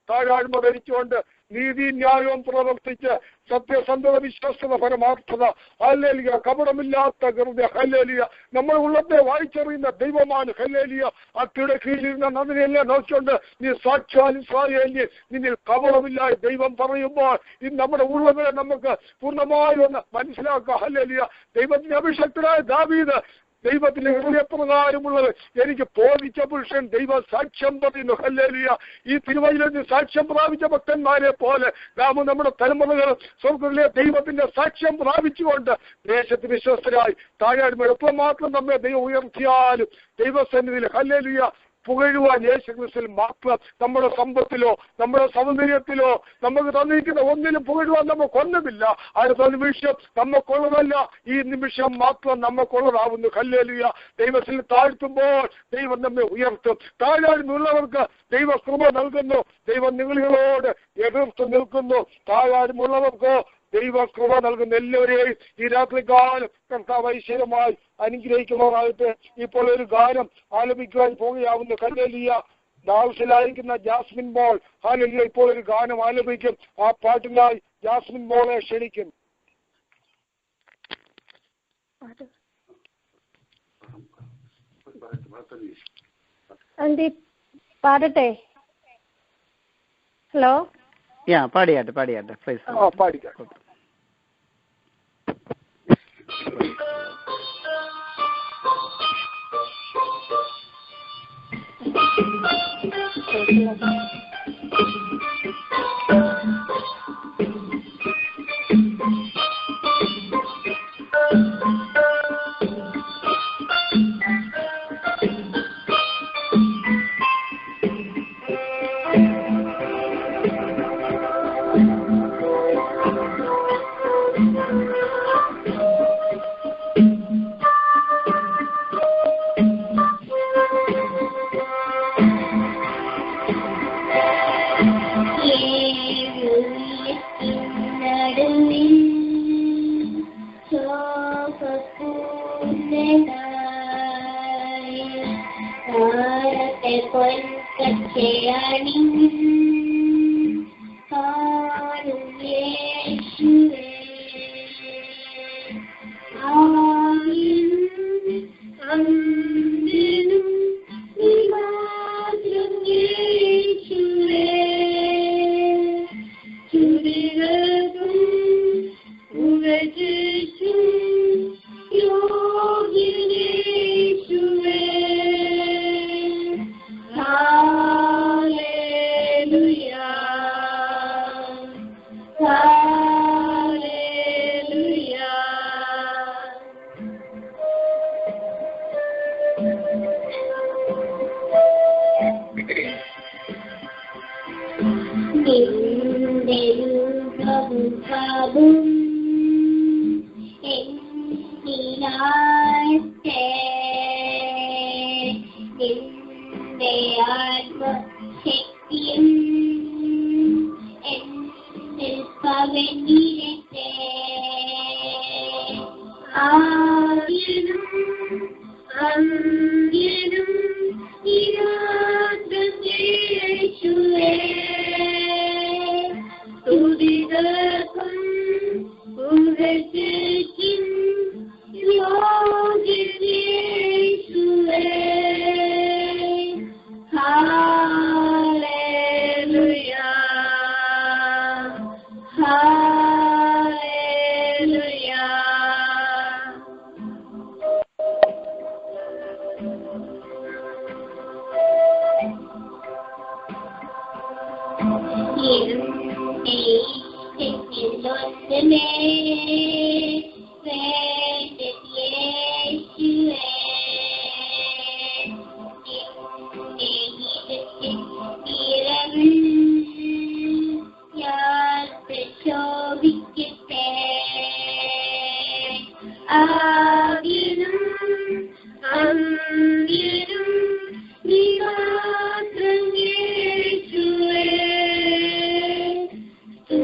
താഴാഴ്മ ധരിച്ചുകൊണ്ട് നീതി ന്യായവും പ്രവർത്തിച്ച് സത്യസന്ധത വിശ്വസ്തത പരമാർത്ഥത ഹല്ലേലൂയ കപടമില്ലാത്ത ഹൃദയ ഹല്ലേലൂയ നമ്മൾ ഉള്ളത്തെ വായിച്ചറിയുന്ന ദൈവമാണ് ഹല്ലേലൂയ അത്തിയുടെ കീഴിലിരുന്ന നദിനെല്ലാം നോക്കിക്കൊണ്ട് നീ സാക്ഷാലും സ്വായല്ലേ നിന്നിൽ കപടമില്ല ദൈവം പറയുമ്പോൾ ഇത് നമ്മുടെ ഉള്ളതിനെ നമുക്ക് പൂർണ്ണമായി ഒന്ന് മനസ്സിലാക്കുക ഹല്ലേലൂയ ദൈവത്തിന്റെ അഭിഷക്തനായ ദാവീദ് ദൈവത്തിന്റെ ഹൃദയപ്രകാരമുള്ളത് എനിക്ക് ബോധിച്ച പുരുഷൻ ദൈവ സാക്ഷ്യം പറയുന്നു ഹല്ലേലൂയ ഈ തിരുവചനത്തിൽ സാക്ഷ്യം പ്രാപിച്ച ഭക്തന്മാരെ പോലെ നാം നമ്മുടെ തലമുറകൾ സ്വർഗ്ഗത്തിലെ ദൈവത്തിന്റെ സാക്ഷ്യം പ്രാപിച്ചുകൊണ്ട് ദേശത്തിന് വിശ്വസ്തരായി താഴെ എത്രമാത്രം നമ്മെ ദൈവം ഉയർത്തിയാലും ദൈവസന്നിധിയിൽ ഹല്ലേലൂയ പുകഴുവാൻ യേശുക്രിസ്തുവിൽ മാത്രം നമ്മുടെ സമ്പത്തിലോ നമ്മുടെ സൗന്ദര്യത്തിലോ നമുക്ക് തന്നിരിക്കുന്ന ഒന്നിനും പുകഴുവാൻ നമുക്കൊന്നുമില്ല. അടുത്ത നിമിഷം നമുക്കുള്ളതല്ല, ഈ നിമിഷം മാത്രം നമുക്കുള്ളതാവുന്നു. ഹല്ലേലൂയ ദൈവത്തിൽ താഴ്ത്തുമ്പോൾ ദൈവം നമ്മെ ഉയർത്തും. താഴാനുള്ളവർക്ക് ദൈവ കൃപ നൽകുന്നു. ദൈവം നിങ്ങളോട് എതിർത്ത് നിൽക്കുന്നു. താഴാനുള്ളവർക്ക് ദൈവ കൃപ നൽകുന്ന എല്ലാവരെയും ഈ രാത്രികാലം കർത്താവ് ഐശ്വര്യമായി അനുഗ്രഹിക്കുന്നതായിട്ട് ഇപ്പോൾ ഒരു ഗാനം ആലപിക്കുവാൻ പോകുകയാവുന്നു. ഹല്ലേലൂയ ഡാൾസിലായിരിക്കുന്ന ജാസ്മിൻ മോൾ ഹല്ലേലൂയ ഇപ്പോൾ ഒരു ഗാനം ആലപിക്കും. ആ പാട്ടിനായി ജാസ്മിൻ മോളെ ക്ഷണിക്കും. പാടട്ടെ? ഹലോ, പാടിയാട്ടെ. പാടിക്കാം.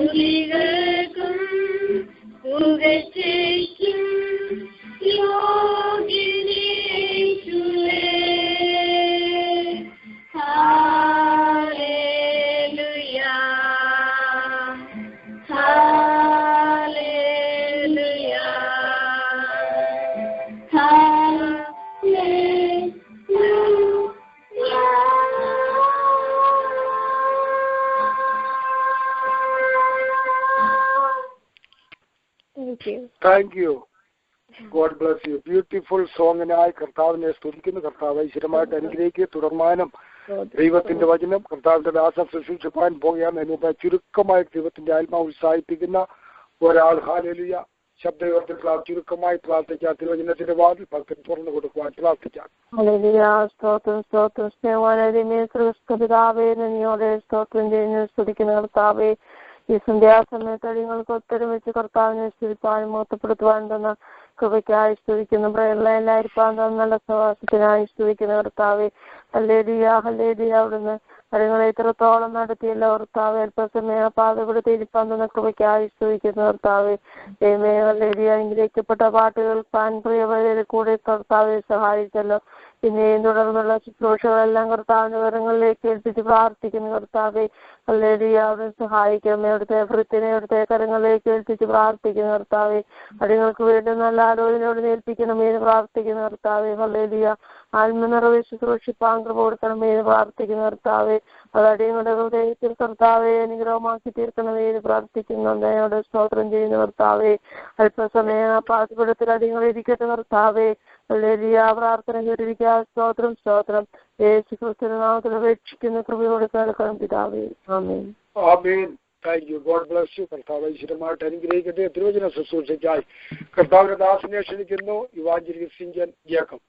തുലികൾക്കും thank you. God bless you. Beautiful സോങ്ങിനായി കർത്താവിനെ സ്തുതിക്കുന്നു. കർത്താവ് ഐശ്വര്യമായിട്ട് അനുഗ്രഹിക്കുക. തുടർമാനം ദൈവത്തിന്റെ വചനം കർത്താവിന്റെ ദാസം ശുശ്രൂഷിപ്പാൻ പോകുകയാണ്. അതിനുമുമ്പ് ചുരുക്കമായി ദൈവത്തിന്റെ ആത്മാവ് ഉത്സാഹിപ്പിക്കുന്ന ഒരാൾ ഹല്ലേലൂയ ശബ്ദയോർത്തിൽ ചുരുക്കമായി പ്രാർത്ഥിക്കാം. തിരുവചനത്തിന്റെ വാതിൽ ഭക്തൻ തുറന്നു കൊടുക്കുവാൻ പ്രാർത്ഥിക്കാം. സ്തോത്രം സ്തോത്രം സ്നേഹവാനോടെ സ്തോത്രം ചെയ്യുന്നു. സ്തുതിക്കുന്ന കർത്താവേ, ഈ സന്ധ്യാസമയത്ത് നിങ്ങൾക്ക് ഒത്തൊരുമിച്ച് കർത്താവിനെ സ്തുതിപ്പാനും മഹത്വപ്പെടുത്തുവാൻ തന്ന കൃപയ്ക്കായി സ്തുതിക്കുന്നു. എല്ലായിരിക്കാൻ നല്ല സവാസത്തിനായി സ്തുതിക്കുന്ന കർത്താവേ, ഹല്ലേലൂയ ഹല്ലേലൂയ. അവിടുന്ന് കാര്യങ്ങളെ ഇത്രത്തോളം നടത്തിയല്ലോ കർത്താവേ. അല്പസമയ പാതപ്പെടുത്തിയിരിക്കാൻ തന്ന കൃപയ്ക്കായി സ്തുതിക്കുന്ന കർത്താവേ. ദൈവമേ ഹല്ലേലൂയ. അനുഗ്രഹിക്കപ്പെട്ട പാട്ടുകൾ പ്രിയവരെ കൂടെ കർത്താവെ സഹായിച്ചല്ലോ. പിന്നെയും തുടർന്നുള്ള ശുശ്രൂഷകളെല്ലാം കർത്താവിന്റെ കരങ്ങളിലേക്ക് ഏൽപ്പിച്ച് പ്രാർത്ഥിക്കുന്നു കർത്താവെ. ഹല്ലേലൂയ. അവിടെ സഹായിക്കണമേ. അവിടുത്തെ വൃത്തിനെ അവിടുത്തെ കരങ്ങളിലേക്ക് ഏൽപ്പിച്ച് പ്രാർത്ഥിക്കുന്നു കർത്താവെ. അടികൾക്ക് വേണ്ടി നല്ല ആലോചനയോട് ഏൽപ്പിക്കണമേ എന്ന് പ്രാർത്ഥിക്കുന്നു കർത്താവെ. ഹല്ലേലൂയ. ആത്മനിറവ് ശുശ്രൂഷിപ്പാൻ കൃപ കൊടുക്കണമേ എന്ന് പ്രാർത്ഥിക്കുന്നു കർത്താവെ. അത് അടിയങ്ങളുടെ ഹൃദയത്തിൽ കർത്താവെ അനുഗ്രഹമാക്കി തീർക്കണമേ എന്ന് പ്രാർത്ഥിക്കുന്നു. ദയോടെ സ്തോത്രം ചെയ്യുന്ന കർത്താവെ. അല്പസമയം പാതപ്പെടുത്തിൽ അടിയങ്ങൾ ഇരിക്കട്ടെ കർത്താവെ. ഹല്ലേലൂയ. പ്രാർത്ഥന കേട്ടിരിക്കുക. സ്തോത്രം സ്തോത്രം. യേശു ക്രിസ്തുവിന്റെ നാമത്തിൽ അപേക്ഷിക്കുന്ന കൃപയോടെ കേൾക്കണം പിതാവേ. ആമേൻ. ആമേൻ. Thank you. God bless you. കർത്താവ് ഐശ്വര്യമായിട്ട് അനുഗ്രഹിക്കട്ടെ. തിരുവചന ശുശ്രൂഷയ്ക്കായി കർത്താവിന്റെ ദാസനെ ക്ഷണിക്കുന്നു. Evangelist Singan Jacob.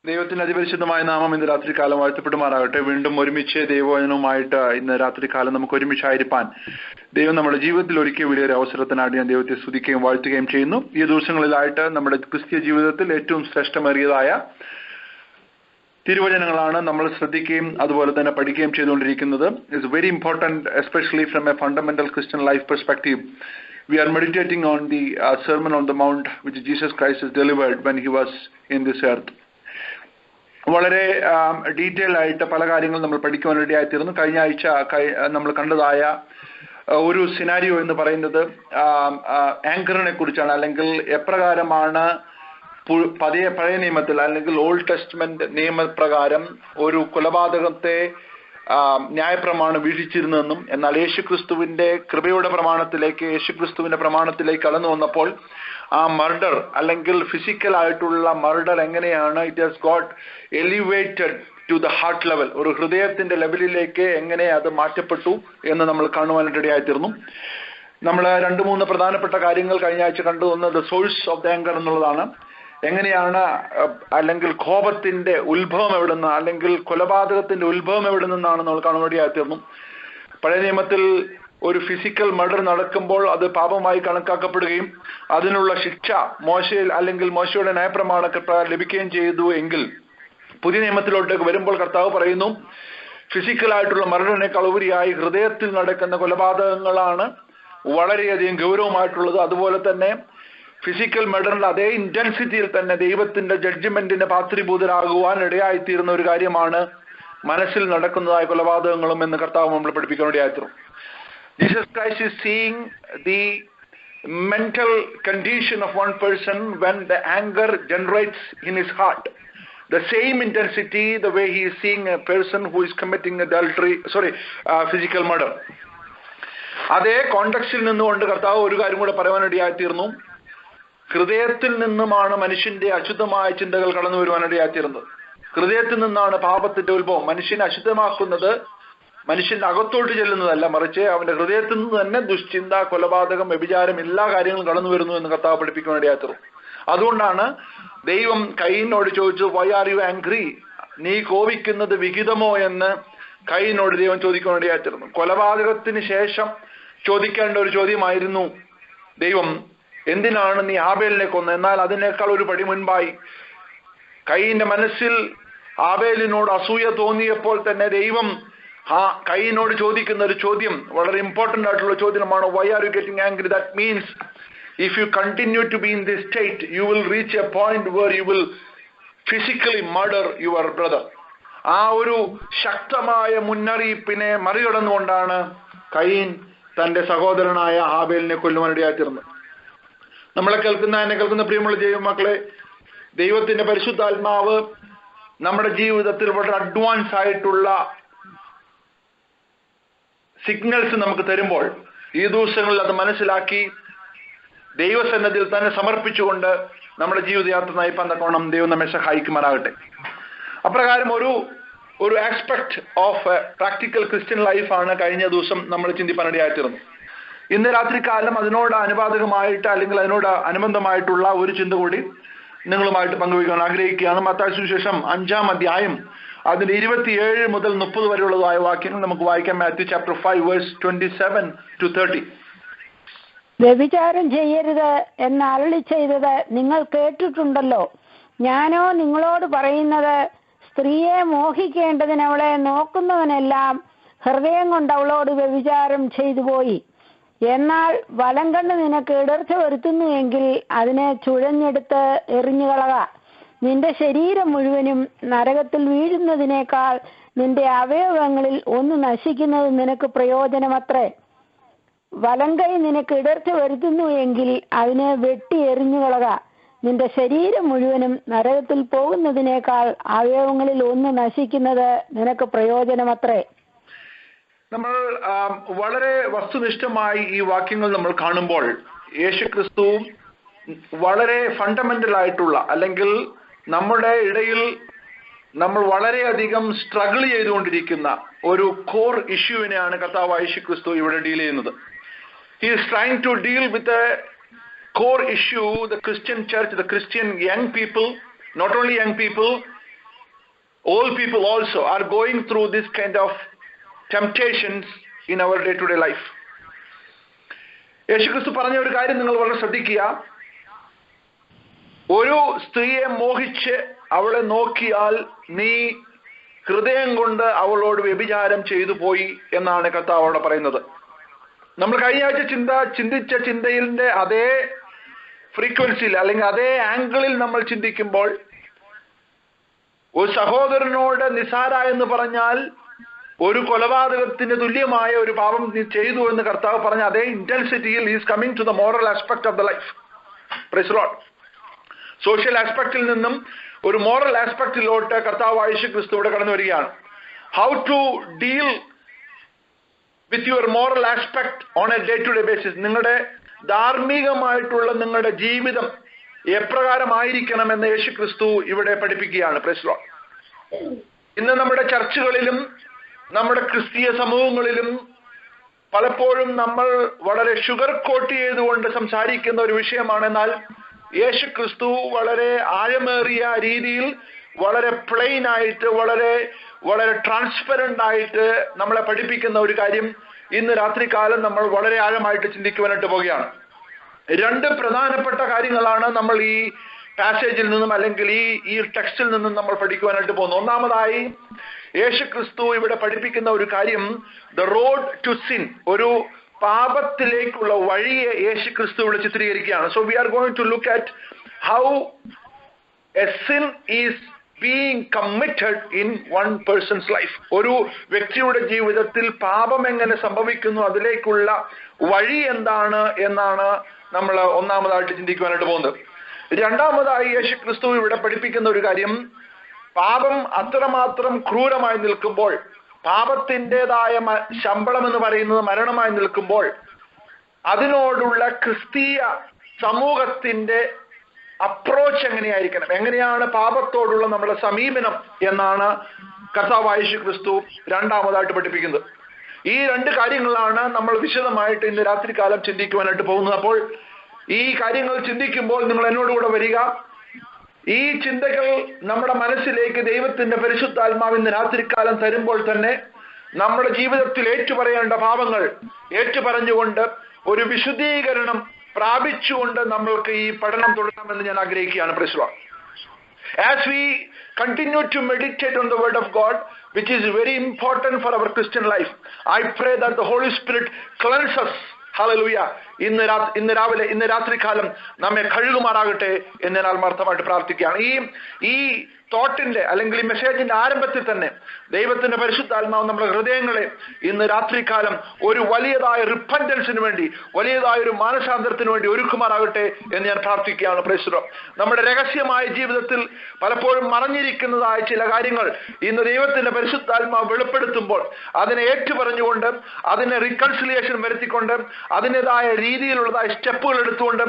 ദൈവത്തിന്റെ അതിപരിശുദ്ധമായ നാമം ഇന്ന് രാത്രി കാലം വാഴ്ത്തപ്പെടുമാറാകട്ടെ. വീണ്ടും ഒരുമിച്ച് ദൈവവചനവുമായിട്ട് ഇന്ന് രാത്രി കാലം നമുക്ക് ഒരുമിച്ചായിരിക്കാൻ ദൈവം നമ്മുടെ ജീവിതത്തിൽ ഒരുക്കിയ വലിയൊരു അവസരത്തിനായിട്ട് ഞാൻ ദൈവത്തെ സ്തുതിക്കുകയും വാഴ്ത്തുകയും ചെയ്യുന്നു. ഈ ദിവസങ്ങളിലായിട്ട് നമ്മുടെ ക്രിസ്തീയ ജീവിതത്തിൽ ഏറ്റവും ശ്രേഷ്ഠമേറിയതായ തിരുവചനങ്ങളാണ് നമ്മൾ ശ്രദ്ധിക്കുകയും അതുപോലെ തന്നെ പഠിക്കുകയും ചെയ്തുകൊണ്ടിരിക്കുന്നത്. It's very important, especially from A fundamental Christian life perspective. We are meditating on the Sermon on the Mount which Jesus Christ has delivered when he was in this earth. വളരെ ഡീറ്റെയിൽ ആയിട്ട് പല കാര്യങ്ങളും നമ്മൾ പഠിക്കുവാൻ വേണ്ടിയായിത്തീർന്നു. കഴിഞ്ഞ ആഴ്ച നമ്മൾ കണ്ടതായ ഒരു സിനാരിയോ എന്ന് പറയുന്നത് ആങ്കറിനെ കുറിച്ചാണ്. അല്ലെങ്കിൽ എപ്രകാരമാണ് പഴയ നിയമത്തിൽ അല്ലെങ്കിൽ ഓൾഡ് ടെസ്റ്റ്മെന്റ് നിയമപ്രകാരം ഒരു കൊലപാതകത്തെ ന്യായപ്രമാണം വീക്ഷിച്ചിരുന്നെന്നും എന്നാൽ യേശുക്രിസ്തുവിന്റെ കൃപയുടെ പ്രമാണത്തിലേക്ക് യേശുക്രിസ്തുവിന്റെ പ്രമാണത്തിലേക്ക് കടന്നു വന്നപ്പോൾ ആ മർഡർ അല്ലെങ്കിൽ ഫിസിക്കൽ ആയിട്ടുള്ള മർഡർ എങ്ങനെയാണ് it has got elevated to the heart level, ഒരു ഹൃദയത്തിന്റെ ലെവലിലേക്ക് എങ്ങനെ അത് മാറ്റപ്പെട്ടു എന്ന് നമ്മൾ കാണുവാനിടയായിത്തീർന്നു. നമ്മൾ 2-3 പ്രധാനപ്പെട്ട കാര്യങ്ങൾ കഴിഞ്ഞ ആഴ്ച കണ്ടു. ഒന്ന് the source of the anchor എന്നുള്ളതാണ്. എങ്ങനെയാണ് അല്ലെങ്കിൽ കോപത്തിന്റെ ഉത്ഭവം എവിടെ നിന്ന് അല്ലെങ്കിൽ കൊലപാതകത്തിന്റെ ഉത്ഭവം എവിടെ നിന്നാണ് നമ്മൾ കാണുവാനിടയായിത്തീർന്നു. പഴയ നിയമത്തിൽ ഒരു ഫിസിക്കൽ മർഡർ നടക്കുമ്പോൾ അത് പാപമായി കണക്കാക്കപ്പെടുകയും അതിനുള്ള ശിക്ഷ മോശയിൽ അല്ലെങ്കിൽ മോശയുടെ ന്യായപ്രമാണപ്രകാരം ലഭിക്കുകയും ചെയ്തു. എങ്കിൽ പുതിയ നിയമത്തിലോട്ടേക്ക് വരുമ്പോൾ കർത്താവ് പറയുന്നു ഫിസിക്കലായിട്ടുള്ള മർഡറിനേക്കാൾ ഉപരിയായി ഹൃദയത്തിൽ നടക്കുന്ന കൊലപാതകങ്ങളാണ് വളരെയധികം ഗൗരവമായിട്ടുള്ളത്. അതുപോലെ തന്നെ ഫിസിക്കൽ മർഡറിന്റെ അതേ ഇന്റൻസിറ്റിയിൽ തന്നെ ദൈവത്തിന്റെ ജഡ്ജ്മെന്റിന് പാത്രീഭൂതരാകുവാൻ ഇടയായിത്തീരുന്ന ഒരു കാര്യമാണ് മനസ്സിൽ നടക്കുന്നതായ കൊലപാതകങ്ങളും എന്ന് കർത്താവ് നമ്മൾ പഠിപ്പിക്കാൻ ഇടയായിത്തീരും. Jesus Christ is seeing the mental condition of one person when the anger generates in his heart. The same intensity, the way he is seeing a person who is committing physical murder. അതേ കോണ്ടെക്സ്റ്റിൽ നിന്നുകൊണ്ട് കർത്താവ് ഒരു കാര്യം കൂടെ പറയാനിടയായിത്തീർന്നു. ഹൃദയത്തിൽ നിന്നുമാണ് മനുഷ്യന്റെ അശുദ്ധമായ ചിന്തകൾ കടന്നു വരുവാനിടയായിത്തീരുന്നത്. ഹൃദയത്തിൽ നിന്നാണ് പാപത്തിന്റെ ഉത്ഭവം. മനുഷ്യനെ അശുദ്ധമാക്കുന്നത് മനുഷ്യന്റെ അകത്തോട്ട് ചെല്ലുന്നതല്ല, മറിച്ച് അവന്റെ ഹൃദയത്തിൽ നിന്ന് തന്നെ ദുശ്ചിന്ത, കൊലപാതകം, വ്യഭിചാരം എല്ലാ കാര്യങ്ങളും കടന്നു വരുന്നു എന്ന് കർത്താവ് പഠിപ്പിക്കാൻ വേണ്ടിയാത്തത്. അതുകൊണ്ടാണ് ദൈവം കയീനോട് ചോദിച്ചു, വൈ ആർ യു ആംഗ്രി? നീ കോപിക്കുന്നത് വിഹിതമോ എന്ന് കയീനോട് ദൈവം ചോദിക്കാൻ വേണ്ടിയായിരുന്നു. കൊലപാതകത്തിന് ശേഷം ചോദിക്കേണ്ട ഒരു ചോദ്യമായിരുന്നു ദൈവം എന്തിനാണ് നീ ആബേലിനെ കൊന്നത്? എന്നാൽ അതിനേക്കാൾ ഒരു പടി മുൻപായി കയീന്റെ മനസ്സിൽ ആബേലിനോട് അസൂയ തോന്നിയപ്പോൾ തന്നെ ദൈവം കയീനോട് ചോദിക്കുന്ന ഒരു ചോദ്യം വളരെ ഇമ്പോർട്ടന്റ് ആയിട്ടുള്ള ചോദ്യമാണ്, why are you getting angry? That means if you continue to be in this state, you will reach a point where you will physically murder your brother. ആ ഒരു ശക്തമായ മുന്നറിയിപ്പിനെ മറികടന്നുകൊണ്ടാണ് കയീൻ തന്റെ സഹോദരനായ ആബേലിനെ കൊല്ലുവാനിടയായിത്തീർന്നത്. എന്നെ കേൾക്കുന്ന പ്രിയമുള്ള ദൈവമക്കളെ, ദൈവത്തിന്റെ പരിശുദ്ധാത്മാവ് നമ്മുടെ ജീവിതത്തിൽ വളരെ അഡ്വാൻസ് ആയിട്ടുള്ള സിഗ്നൽസ് നമുക്ക് തരുമ്പോൾ ഈ ദിവസങ്ങളിൽ അത് മനസ്സിലാക്കി ദൈവസന്നിധിയിൽ തന്നെ സമർപ്പിച്ചുകൊണ്ട് നമ്മുടെ ജീവിതയാത്ര നയിപ്പാൻ തക്കോണം ദൈവം നമ്മെ സഹായിക്കുമാറാകട്ടെ. അപ്രകാരം ഒരു ആസ്പെക്ട് ഓഫ് പ്രാക്ടിക്കൽ ക്രിസ്ത്യൻ ലൈഫാണ് കഴിഞ്ഞ ദിവസം നമ്മൾ ചിന്തിപ്പാനിടയായിത്തീർന്നു. ഇന്ന് രാത്രികാലം അതിനോട് അനുപാതകമായിട്ട് അല്ലെങ്കിൽ അതിനോട് അനുബന്ധമായിട്ടുള്ള ഒരു ചിന്ത കൂടി നിങ്ങളുമായിട്ട് പങ്കുവയ്ക്കാൻ ആഗ്രഹിക്കുകയാണ്. മത്തായി സുവിശേഷം 5-ാം അധ്യായം അതിന്റെ 27 മുതൽ 30 വരെയുള്ളതായ വാക്യങ്ങൾ നമുക്ക് വായിക്കാം. Matthew chapter 5 verse 27 to 30. വ്യഭിചാരം ചെയ്യരുത് എന്ന് അരുളി ചെയ്തത് നിങ്ങൾ കേട്ടിട്ടുണ്ടല്ലോ. ഞാനോ നിങ്ങളോട് പറയുന്നത്, സ്ത്രീയെ മോഹിക്കേണ്ടതിന് അവളെ നോക്കുന്നവനെല്ലാം ഹൃദയം കൊണ്ട് അവളോട് വ്യഭിചാരം ചെയ്തു പോയി. എന്നാൽ വലങ്കണ്ണ് നിനക്ക് ഇടർച്ച വരുത്തുന്നു എങ്കിൽ അതിനെ ചുഴഞ്ഞെടുത്ത് എറിഞ്ഞുകളക. നിന്റെ ശരീരം മുഴുവനും നരകത്തിൽ വീഴുന്നതിനേക്കാൾ നിന്റെ അവയവങ്ങളിൽ ഒന്ന് നശിക്കുന്നത് നിനക്ക് പ്രയോജനമത്രേ. വലങ്കൈ നിനക്ക് ഇടർച്ച വരുത്തുന്നു എങ്കിൽ അതിനെ വെട്ടി എറിഞ്ഞുകളക. നിന്റെ ശരീരം മുഴുവനും നരകത്തിൽ പോകുന്നതിനേക്കാൾ അവയവങ്ങളിൽ ഒന്ന് നശിക്കുന്നത് നിനക്ക് പ്രയോജനമത്രേ. നമ്മൾ വളരെ വസ്തുനിഷ്ഠമായി ഈ വാക്യങ്ങൾ നമ്മൾ കാണുമ്പോൾ യേശുക്രിസ്തു വളരെ ഫണ്ടമെന്റൽ ആയിട്ടുള്ള അല്ലെങ്കിൽ നമ്മുടെ ഇടയിൽ നമ്മൾ വളരെയധികം സ്ട്രഗിൾ ചെയ്തുകൊണ്ടിരിക്കുന്ന ഒരു കോർ ഇഷ്യൂവിനെയാണ് കർത്താവായ യേശുക്രിസ്തു ഇവിടെ ഡീൽ ചെയ്യുന്നത്. He is trying to deal with a core issue. The Christian church, the Christian young people, not only young people, old people also are going through this kind of temptations in our day-to-day life. യേശുക്രിസ്തു പറഞ്ഞ ഒരു കാര്യം നിങ്ങൾ വളരെ ശ്രദ്ധിക്കുക. ഒരു സ്ത്രീയെ മോഹിച്ച് അവളെ നോക്കിയാൽ നീ ഹൃദയം കൊണ്ട് അവളോട് വ്യഭിചാരം ചെയ്തു പോയി എന്നാണ് കർത്താവ് അവിടെ പറയുന്നത്. നമ്മൾ കഴിഞ്ഞ ആഴ്ച ചിന്തിച്ച ചിന്തയിലെ അതേ ഫ്രീക്വൻസിയിൽ അല്ലെങ്കിൽ അതേ ആംഗിളിൽ നമ്മൾ ചിന്തിക്കുമ്പോൾ ഒരു സഹോദരനോട് നിസാര എന്ന് പറഞ്ഞാൽ ഒരു കൊലപാതകത്തിന് തുല്യമായ ഒരു പാപം നീ ചെയ്തു എന്ന് കർത്താവ് പറഞ്ഞ അതേ ഇന്റൻസിറ്റിയിൽ is coming to the moral aspect of the life. Praise the Lord. Social ആസ്പെക്റ്റിൽ നിന്നും ഒരു മോറൽ ആസ്പെക്റ്റിലോട്ട് കർത്താവ് യേശുക്രിസ്തു ഇവിടെ കടന്നു വരികയാണ്. How to deal with your moral aspect on a day-to-day basis. നിങ്ങളുടെ ധാർമ്മികമായിട്ടുള്ള നിങ്ങളുടെ ജീവിതം എപ്രകാരമായിരിക്കണമെന്ന് യേശുക്രിസ്തു ഇവിടെ പഠിപ്പിക്കുകയാണ്. Price the Lord. ഇന്ന് നമ്മുടെ ചർച്ചുകളിലും നമ്മുടെ ക്രിസ്തീയ സമൂഹങ്ങളിലും പലപ്പോഴും നമ്മൾ വളരെ ഷുഗർ കോട്ട് ചെയ്തുകൊണ്ട് സംസാരിക്കുന്ന ഒരു വിഷയമാണ്. എന്നാൽ യേശുക്രിസ്തു വളരെ ആഴമേറിയ രീതിയിൽ വളരെ പ്ലെയിൻ ആയിട്ട് വളരെ ട്രാൻസ്പെറന്റ് ആയിട്ട് നമ്മളെ പഠിപ്പിക്കുന്ന ഒരു കാര്യം ഇന്ന് രാത്രികാലം നമ്മൾ വളരെ ആഴമായിട്ട് ചിന്തിക്കുവാനായിട്ട് പോവുകയാണ്. 2 പ്രധാനപ്പെട്ട കാര്യങ്ങളാണ് നമ്മൾ ഈ പാസേജിൽ നിന്നും അല്ലെങ്കിൽ ഈ ടെക്സ്റ്റിൽ നിന്നും നമ്മൾ പഠിക്കുവാനായിട്ട് പോകുന്നത്. ഒന്നാമതായി യേശുക്രിസ്തു ഇവിടെ പഠിപ്പിക്കുന്ന ഒരു കാര്യം ദ റോഡ് ടു സിൻ, ഒരു പാപത്തിലേക്കുള്ള വഴിയെ യേശുക്രിസ്തു ഇവിടെ ചിത്രീകരിക്കുകയാണ്. So we are going to look at how a sin is being committed in one person's life. ഒരു വ്യക്തിയുടെ ജീവിതത്തിൽ പാപം എങ്ങനെ സംഭവിക്കുന്നു, അതിലേക്കുള്ള വഴി എന്താണ് എന്നാണ് നമ്മൾ ഒന്നാമതായിട്ട് ചിന്തിക്കുവാനായിട്ട് പോകുന്നത്. രണ്ടാമതായി യേശുക്രിസ്തു ഇവിടെ പഠിപ്പിക്കുന്ന ഒരു കാര്യം, പാപം അത്രമാത്രം ക്രൂരമായി നിൽക്കുമ്പോൾ, പാപത്തിൻ്റെതായ ശമ്പളം എന്ന് പറയുന്നത് മരണമായി നിൽക്കുമ്പോൾ, അതിനോടുള്ള ക്രിസ്തീയ സമൂഹത്തിന്റെ അപ്രോച്ച് എങ്ങനെയായിരിക്കണം, എങ്ങനെയാണ് പാപത്തോടുള്ള നമ്മുടെ സമീപനം എന്നാണ് കർത്താവായ യേശുക്രിസ്തു രണ്ടാമതായിട്ട് പഠിപ്പിക്കുന്നത്. ഈ 2 കാര്യങ്ങളാണ് നമ്മൾ വിശദമായിട്ട് ഇന്ന് രാത്രികാലം ചിന്തിക്കുവാനായിട്ട് പോകുന്നത്. അപ്പോൾ ഈ കാര്യങ്ങൾ ചിന്തിക്കുമ്പോൾ നിങ്ങൾ എന്നോടുകൂടെ വരിക. ഈ ചിന്തകൾ നമ്മുടെ മനസ്സിലേക്ക് ദൈവത്തിന്റെ പരിശുദ്ധാത്മാവ് ഇന്ന് രാത്രികാലം തരുമ്പോൾ തന്നെ നമ്മുടെ ജീവിതത്തിൽ ഏറ്റുപറയേണ്ട പാപങ്ങൾ ഏറ്റുപറഞ്ഞുകൊണ്ട് ഒരു വിശുദ്ധീകരണം പ്രാപിച്ചുകൊണ്ട് നമ്മൾക്ക് ഈ പഠനം തുടരാമെന്ന് ഞാൻ ആഗ്രഹിക്കുകയാണ്. Price the Lord. As we continue to meditate on the word of God, which is very important for our Christian life, I pray that the Holy Spirit cleanses us. Hallelujah. ഇന്ന് രാത്രികാലം നമ്മെ കഴുകുമാറാകട്ടെ എന്ന് ഞാൻ ആത്മാർത്ഥമായിട്ട് പ്രാർത്ഥിക്കുകയാണ്. ഈ തോട്ടിന്റെ അല്ലെങ്കിൽ ഈ മെസ്സേജിന്റെ ആരംഭത്തിൽ തന്നെ ദൈവത്തിന്റെ പരിശുദ്ധാത്മാവ് നമ്മുടെ ഹൃദയങ്ങളെ ഇന്ന് രാത്രികാലം ഒരു വലിയതായ റിപ്പന്റൻസിന് വേണ്ടി, വലിയതായ ഒരു മാനസാന്തരത്തിന് വേണ്ടി ഒരുക്കുമാറാകട്ടെ എന്ന് ഞാൻ പ്രാർത്ഥിക്കുകയാണ്. Price the Lord. നമ്മുടെ രഹസ്യമായ ജീവിതത്തിൽ പലപ്പോഴും മറഞ്ഞിരിക്കുന്നതായ ചില കാര്യങ്ങൾ ഇന്ന് ദൈവത്തിന്റെ പരിശുദ്ധാത്മാവ് വെളിപ്പെടുത്തുമ്പോൾ അതിനെ ഏറ്റുപറഞ്ഞുകൊണ്ട്, അതിനെ റീകൺസിലിയേഷൻ വരുത്തിക്കൊണ്ട്, അതിൻ്റെതായ രീതിയിലുള്ളതായ സ്റ്റെപ്പുകൾ എടുത്തുകൊണ്ട്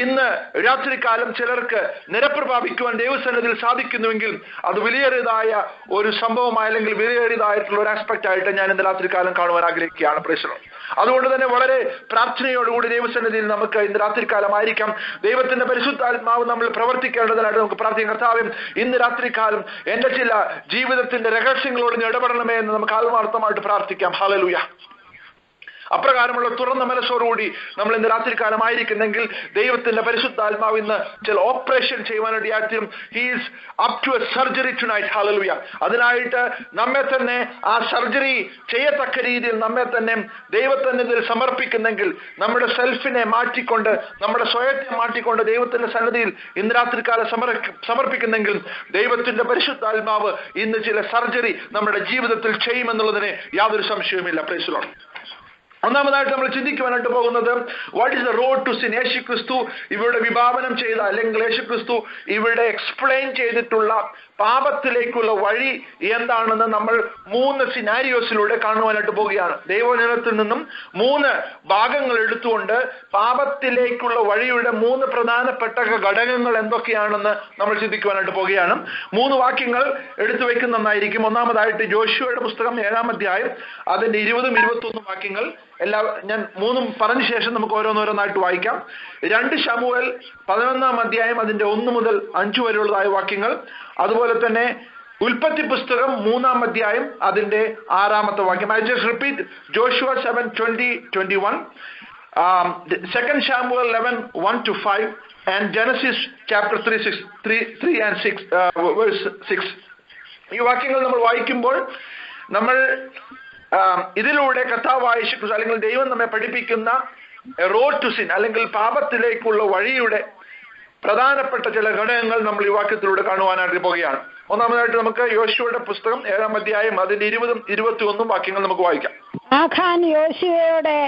ഇന്ന് രാത്രികാലം ചിലർക്ക് നിരപ്പ് പ്രാപിക്കുവാൻ ദൈവസന്നിധിയിൽ സാധിക്കുന്നുവെങ്കിൽ അത് വിലയേറിയതായ ഒരു സംഭവമായി അല്ലെങ്കിൽ വിലയേറിയതായിട്ടുള്ള ഒരു ആസ്പെക്ട് ആയിട്ട് ഞാൻ ഇന്ന് രാത്രികാലം കാണുവാൻ ആഗ്രഹിക്കുകയാണ്. Price the Lord. അതുകൊണ്ട് തന്നെ വളരെ പ്രാർത്ഥനയോടുകൂടി ദൈവസന്നിധിയിൽ നമുക്ക് ഇന്ന് രാത്രികാലമായിരിക്കാം ദൈവത്തിന്റെ പരിശുദ്ധാത്മാവ് നമ്മൾ പ്രവർത്തിക്കേണ്ടതിനായിട്ട് നമുക്ക് പ്രാർത്ഥിക്കാം. കർത്താവേ, ഇന്ന് രാത്രികാലം എന്റെ ചില ജീവിതത്തിന്റെ രഹസ്യങ്ങളോട് നീ ഇടപെടണമേ എന്ന് നമുക്ക് ആത്മാർത്ഥമായിട്ട് പ്രാർത്ഥിക്കാം. ഹല്ലേലൂയ. അപ്രകാരമുള്ള തുറന്ന മനസ്സോടുകൂടി നമ്മൾ ഇന്ന് രാത്രികാലമായിരിക്കുന്നെങ്കിൽ ദൈവത്തിന്റെ പരിശുദ്ധാത്മാവ് ഇന്ന് ചില ഓപ്പറേഷൻ ചെയ്യുവാനിടയായിട്ടും he's up to a surgery tonight. ഹല്ലേലൂയ. അതിനായിട്ട് നമ്മെ തന്നെ ആ സർജറി ചെയ്യത്തക്ക രീതിയിൽ നമ്മെ തന്നെ ദൈവത്തിന്റെ സമർപ്പിക്കുന്നെങ്കിൽ, നമ്മുടെ സെൽഫിനെ മാറ്റിക്കൊണ്ട് നമ്മുടെ സ്വയത്തെ മാറ്റിക്കൊണ്ട് ദൈവത്തിന്റെ സന്നിധിയിൽ ഇന്ന് രാത്രികാലം സമർപ്പിക്കുന്നെങ്കിൽ ദൈവത്തിന്റെ പരിശുദ്ധാത്മാവ് ഇന്ന് ചില സർജറി നമ്മുടെ ജീവിതത്തിൽ ചെയ്യുമെന്നുള്ളതിന് യാതൊരു സംശയവുമില്ല. Praise the Lord. ഒന്നാമതായിട്ട് നമ്മൾ ചിന്തിക്കുവാനായിട്ട് പോകുന്നത് what is the road to sin. യേശുക്രിസ്തു ഇവിടെ വിഭാവനം ചെയ്ത അല്ലെങ്കിൽ യേശുക്രിസ്തു ഇവിടെ എക്സ്പ്ലെയിൻ ചെയ്തിട്ടുള്ള പാപത്തിലേക്കുള്ള വഴി എന്താണെന്ന് നമ്മൾ 3 സിനാരിയോസിലൂടെ കാണുവാനായിട്ട് പോവുകയാണ്. ദൈവവചനത്തിൽ നിന്നും 3 ഭാഗങ്ങൾ എടുത്തുകൊണ്ട് പാപത്തിലേക്കുള്ള വഴിയുടെ 3 പ്രധാനപ്പെട്ട ഘടകങ്ങൾ എന്തൊക്കെയാണെന്ന് നമ്മൾ ചിന്തിക്കുവാനായിട്ട് പോവുകയാണ്. 3 വാക്യങ്ങൾ എടുത്തു വെക്കുന്ന നന്നായിരിക്കും. ഒന്നാമതായിട്ട് ജോഷുവയുടെ പുസ്തകം 7-ാം അധ്യായം അതിന്റെ 20-ഉം 21 വാക്യങ്ങൾ ഞാൻ 3 പറഞ്ഞ ശേഷം നമുക്ക് ഓരോന്നോരോന്നായിട്ട് വായിക്കാം. 2 ശമൂവേൽ 11-ാം അധ്യായം അതിന്റെ 1 മുതൽ 5 വരെയുള്ളതായ വാക്യങ്ങൾ. അതുപോലെ തന്നെ ഉൽപ്പത്തി പുസ്തകം 3-ാം അധ്യായം അതിന്റെ 6-ാമത്തെ വാക്യം. I just repeat Joshua 7:20-21, 2 Samuel 11:1-5 and Genesis chapter 3 and 6 verse 6. ഈ വാക്യങ്ങൾ നമ്മൾ വായിക്കുമ്പോൾ നമ്മൾ ഇതിലൂടെ കർത്താവായ യേശുക്രിസ്തു അല്ലെങ്കിൽ ദൈവം നമ്മെ പഠിപ്പിക്കുന്ന റോഡ് ടു സിൻ അല്ലെങ്കിൽ പാപത്തിലേക്കുള്ള വഴിയുടെ പ്രധാനപ്പെട്ട ചില ഘടകങ്ങൾ നമ്മൾ ഈ വാക്യത്തിലൂടെ കാണുവാനായിട്ട് പോവുകയാണ്. ഒന്നാമതായിട്ട് നമുക്ക് യോശുവയുടെ പുസ്തകം 7-ാം അധ്യായം അതിന്റെ 20-ഉം 21 വാക്യങ്ങൾ നമുക്ക് വായിക്കാം. ആഖാൻ യോശുവയോട്,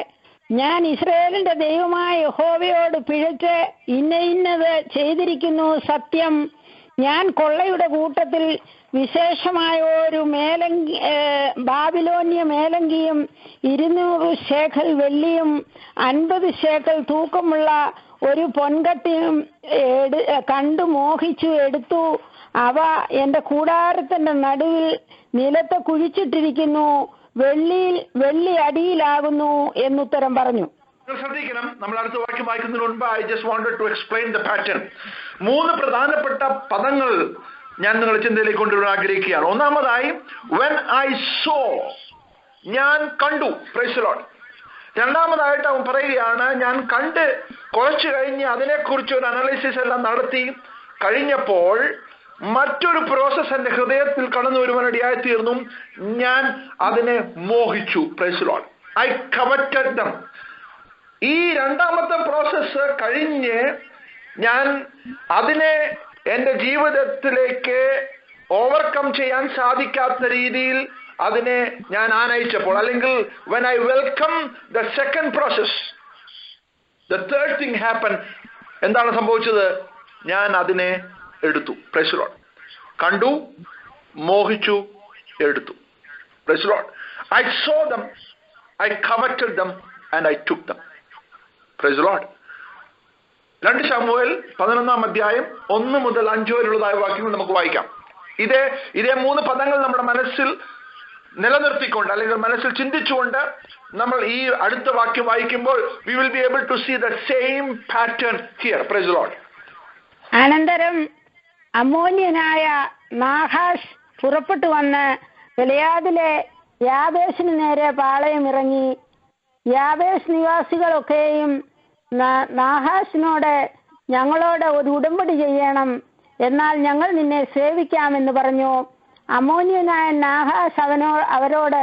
ഞാൻ ഇസ്രായേലിന്റെ ദൈവമായ യഹോവയോട് പിഴച്ച് ഇന്നത് ചെയ്തിരിക്കുന്നു സത്യം. ഞാൻ കൊള്ളയുടെ കൂട്ടത്തിൽ വിശേഷമായ ഒരു ബാബിലോന്യ മേലങ്കിയും 200 ശേഖൽ വെള്ളിയും 50 ശേഖൽ തൂക്കമുള്ള ഒരു പൊൻകട്ടിയും കണ്ടു മോഹിച്ചു എടുത്തു. അവ എന്റെ കൂടാരത്തിന്റെ നടുവിൽ നിലത്ത് കുഴിച്ചിട്ടിരിക്കുന്നു. വെള്ളി അടിയിലാകുന്നു എന്നുത്തരം പറഞ്ഞു. ശ്രദ്ധിക്കണം, നമ്മൾ അടുത്ത വാക്യം വായിക്കുന്നതിന് മുൻപ് I just wanted to explain the pattern. 3 പ്രധാനപ്പെട്ട പദങ്ങൾ ഞാൻ നിങ്ങളുടെ ചിന്തയിലേക്ക് കൊണ്ടുവരാൻ ആഗ്രഹിക്കുകയാണ്. ഒന്നാമതായി when I saw, ഞാൻ കണ്ടു. Price the Lord. രണ്ടാമതായിട്ട് അവൻ പറയുകയാണ്, ഞാൻ കണ്ട് കുറച്ചു കഴിഞ്ഞ് അതിനെക്കുറിച്ച് ഒരു അനാലിസിസ് എല്ലാം നടത്തി കഴിഞ്ഞപ്പോൾ മറ്റൊരു പ്രോസസ് എന്റെ ഹൃദയത്തിൽ കടന്നു വരുവാനിടയായി തീർന്നു. ഞാൻ അതിനെ മോഹിച്ചു. Price the Lord. I coveted them. ഈ രണ്ടാമത്തെ പ്രോസസ്സ് കഴിഞ്ഞ് ഞാൻ അതിനെ എന്റെ ജീവിതത്തിലേക്ക് ഓവർകം ചെയ്യാൻ സാധിക്കാത്ത രീതിയിൽ അതിനെ ഞാൻ ആനയിച്ചപ്പോൾ, അല്ലെങ്കിൽ when I welcome the second process, the third thing happened. എന്താണ് സംഭവിച്ചത്? ഞാൻ അതിനെ എടുത്തു. Price the Lord. കണ്ടു, മോഹിച്ചു, എടുത്തു. Price the Lord. I saw them, I coveted them and I took them. Price the Lord. 2 ശമൂവേൽ 11-ാം അധ്യായം 1 മുതൽ 5 വരെയുള്ളതായ വാക്യങ്ങൾ നമുക്ക് വായിക്കാം. ഇതേ 3 പദങ്ങൾ നമ്മുടെ മനസ്സിൽ നിലനിർത്തിക്കൊണ്ട് അല്ലെങ്കിൽ മനസ്സിൽ ചിന്തിച്ചുകൊണ്ട് നമ്മൾ ഈ അടുത്ത വാക്യം വായിക്കുമ്പോൾ we will be able to see the same pattern here. Praise the Lord. അനന്തരം അമ്മോന്യനായ നാഹാഷ് പുറപ്പെട്ടു വന്ന് ഗിലെയാദിലെ യാബേസിന് നേരെ പാളയം ഇറങ്ങി. യാബേസ് നിവാസികളൊക്കെയും നാഹാഷിനോട്, ഞങ്ങളോട് ഒരു ഉടമ്പടി ചെയ്യണം, എന്നാൽ ഞങ്ങൾ നിന്നെ സേവിക്കാമെന്ന് പറഞ്ഞു. അമ്മോന്യനായ നാഹാഷ് അവരോട്,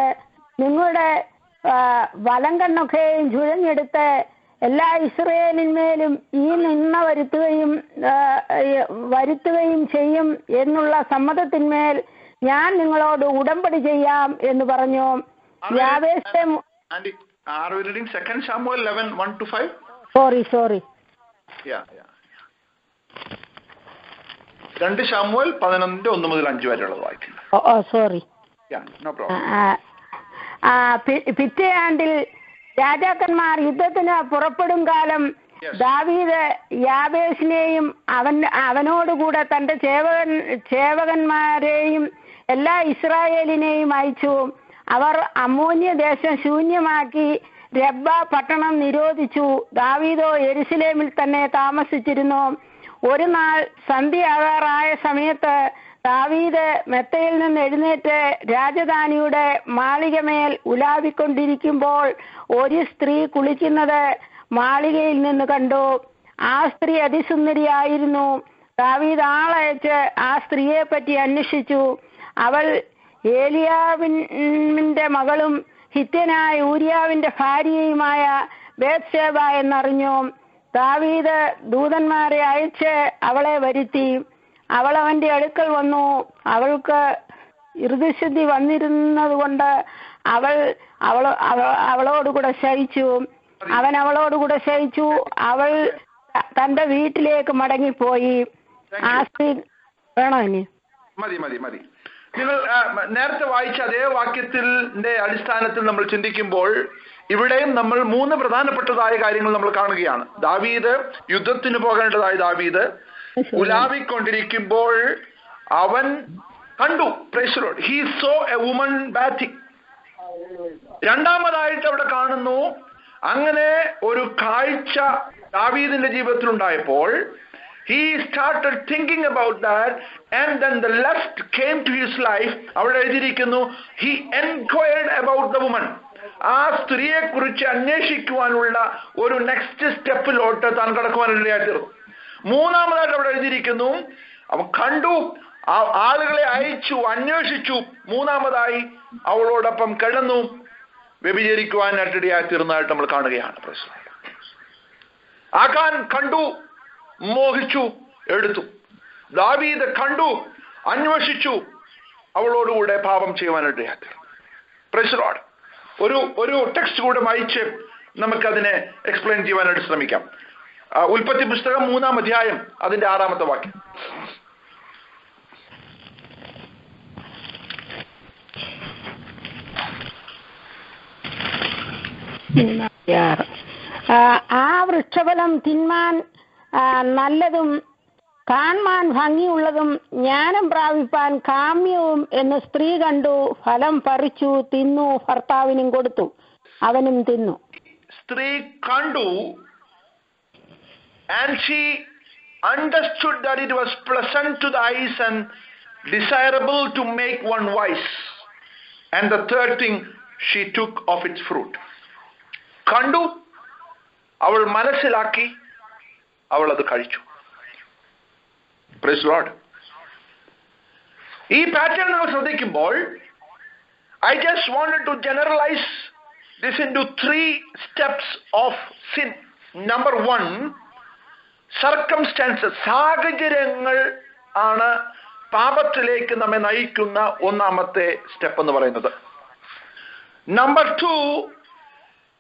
നിങ്ങളുടെ വലം കണ്ണൊക്കെയും ചുഴഞ്ഞെടുത്ത് എല്ലാ ഇസ്രായേലിന്മേലും ഈ നിന്ന വരുത്തുകയും ചെയ്യും എന്നുള്ള സമ്മതത്തിന്മേൽ ഞാൻ നിങ്ങളോട് ഉടമ്പടി ചെയ്യാം എന്ന് പറഞ്ഞു. യാബേസിന്റെ സോറി 2 ശമൂവേൽ 11:1 മുതൽ 5 വരെയുള്ളത് വായിക്കുന്നു. സോറി. പിറ്റേ ആണ്ടിൽ രാജാക്കന്മാർ യുദ്ധത്തിന് പുറപ്പെടും കാലം ദാവീദ് യാബേസിനെയും അവനോടുകൂടെ തന്റെ സേവകന്മാരെയും എല്ലാ ഇസ്രായേലിനെയും അയച്ചു. അവർ അമ്മോന്യ ദേശം ശൂന്യമാക്കി രബ്ബ പട്ടണം നിരോധിച്ചു. ദാവീദോ യെരുശലേമിൽ തന്നെ താമസിച്ചിരുന്നു. ഒരു നാൾ സന്ധ്യയാകാറായ സമയത്ത് ദാവീദ് മെത്തയിൽ നിന്ന് എഴുന്നേറ്റ് രാജധാനിയുടെ മാളികമേൽ ഉലാവിക്കൊണ്ടിരിക്കുമ്പോൾ ഒരു സ്ത്രീ കുളിക്കുന്നത് മാളികയിൽ നിന്ന് കണ്ടു. ആ സ്ത്രീ അതിസുന്ദരിയായിരുന്നു. ദാവീദ് ആളയച്ച് ആ സ്ത്രീയെ പറ്റി അന്വേഷിച്ചു. അവൾ ഏലിയാവിന്റെ മകളും ഹിത്യനായ ഊരിയാവിന്റെ ഭാര്യയുമായ ബേത്ശേബ എന്നറിഞ്ഞു. ദാവീദ് ദൂതന്മാരെ അയച്ച് അവളെ വരുത്തി. അവൾ അവന്റെ അടുക്കൽ വന്നു. അവൾക്ക് ഋതുശുദ്ധി വന്നിരുന്നത് കൊണ്ട് അവളോടുകൂടെ ശയിച്ചു. അവൻ അവളോടുകൂടെ ശയിച്ചു. അവൾ തന്റെ വീട്ടിലേക്ക് മടങ്ങിപ്പോയി. ആ സ്ത്രീ വേണോ ഇനി? മതി മതി മതി. നിങ്ങൾ നേരത്തെ വായിച്ച അതേ വാക്യത്തിന്റെ അടിസ്ഥാനത്തിൽ നമ്മൾ ചിന്തിക്കുമ്പോൾ ഇവിടെയും നമ്മൾ 3 പ്രധാനപ്പെട്ടതായ കാര്യങ്ങൾ നമ്മൾ കാണുകയാണ്. ദാവീദ് യുദ്ധത്തിന് പോകേണ്ടതായ ദാവീദ് ഉലാവിക്കൊണ്ടിരിക്കുമ്പോൾ അവൻ കണ്ടു. Price the Lord. He so A woman bathing. രണ്ടാമതായിട്ട് അവിടെ കാണുന്നു, അങ്ങനെ ഒരു കാഴ്ച ദാവീദിന്റെ ജീവിതത്തിൽ ഉണ്ടായപ്പോൾ he started thinking about that, and then the lust came to his life. അവിടെ എഴുതിയിരിക്കുന്നു, he inquired about the woman. ആ സ്ത്രീയെ കുറിച്ച് അന്വേഷിക്കുവാനുള്ള ഒരു നെക്സ്റ്റ് സ്റ്റെപ്പിലോട്ട് താൻ കടക്കുവാനിടയായിത്തീർന്നു. മൂന്നാമതായിട്ട് അവിടെ എഴുതിയിരിക്കുന്നു, അവൻ കണ്ടു, ആളുകളെ അയച്ചു, അന്വേഷിച്ചു. മൂന്നാമതായി അവളോടൊപ്പം കിടന്നു വ്യഭിചരിക്കുവാനായിട്ടിടയായിത്തീർന്നതായിട്ട് നമ്മൾ കാണുകയാണ്. ആഖാൻ കണ്ടു, മോഹിച്ചു, എടുത്തു. ദാവീദ് കണ്ടു, അന്വേഷിച്ചു, അവളോടുകൂടെ പാപം ചെയ്യുവാനായിട്ട്. Price the Lord. ഒരു ടെക്സ്റ്റ് കൂടെ വായിച്ച് നമുക്കതിനെ എക്സ്പ്ലെയിൻ ചെയ്യുവാനായിട്ട് ശ്രമിക്കാം. ഉൽപ്പത്തി പുസ്തകം 3-ാം അധ്യായം അതിന്റെ 6-ാമത്തെ വാക്യം. ആ വൃക്ഷഫലം തിന്മാൻ നല്ലതും കാണാൻ ഭംഗിയുള്ളതും ജ്ഞാനം പ്രാപിപ്പാൻ കാമ്യവും എന്ന് സ്ത്രീ കണ്ടു. ഫലം പറിച്ചു, തിന്നു, ഭർത്താവിനും കൊടുത്തു, അവനും തിന്നു. സ്ത്രീ കണ്ടു, and she understood that it was pleasant to the eyes and desirable to make one wise. And the third thing, she took of its fruit. കണ്ടു, അവൾ മനസ്സിലാക്കി, അവൾ അത് കഴിച്ചു. Price the Lord. ഈ പാറ്റേൺ നമ്മൾ ശ്രദ്ധിക്കുമ്പോൾ I just wanted to generalize this into 3 steps of sin. Number 1, circumstances, സാഹചര്യങ്ങൾ ആണ് പാപത്തിലേക്ക് നമ്മെ നയിക്കുന്ന ഒന്നാമത്തെ സ്റ്റെപ്പ് എന്ന് പറയുന്നത്. Number 2,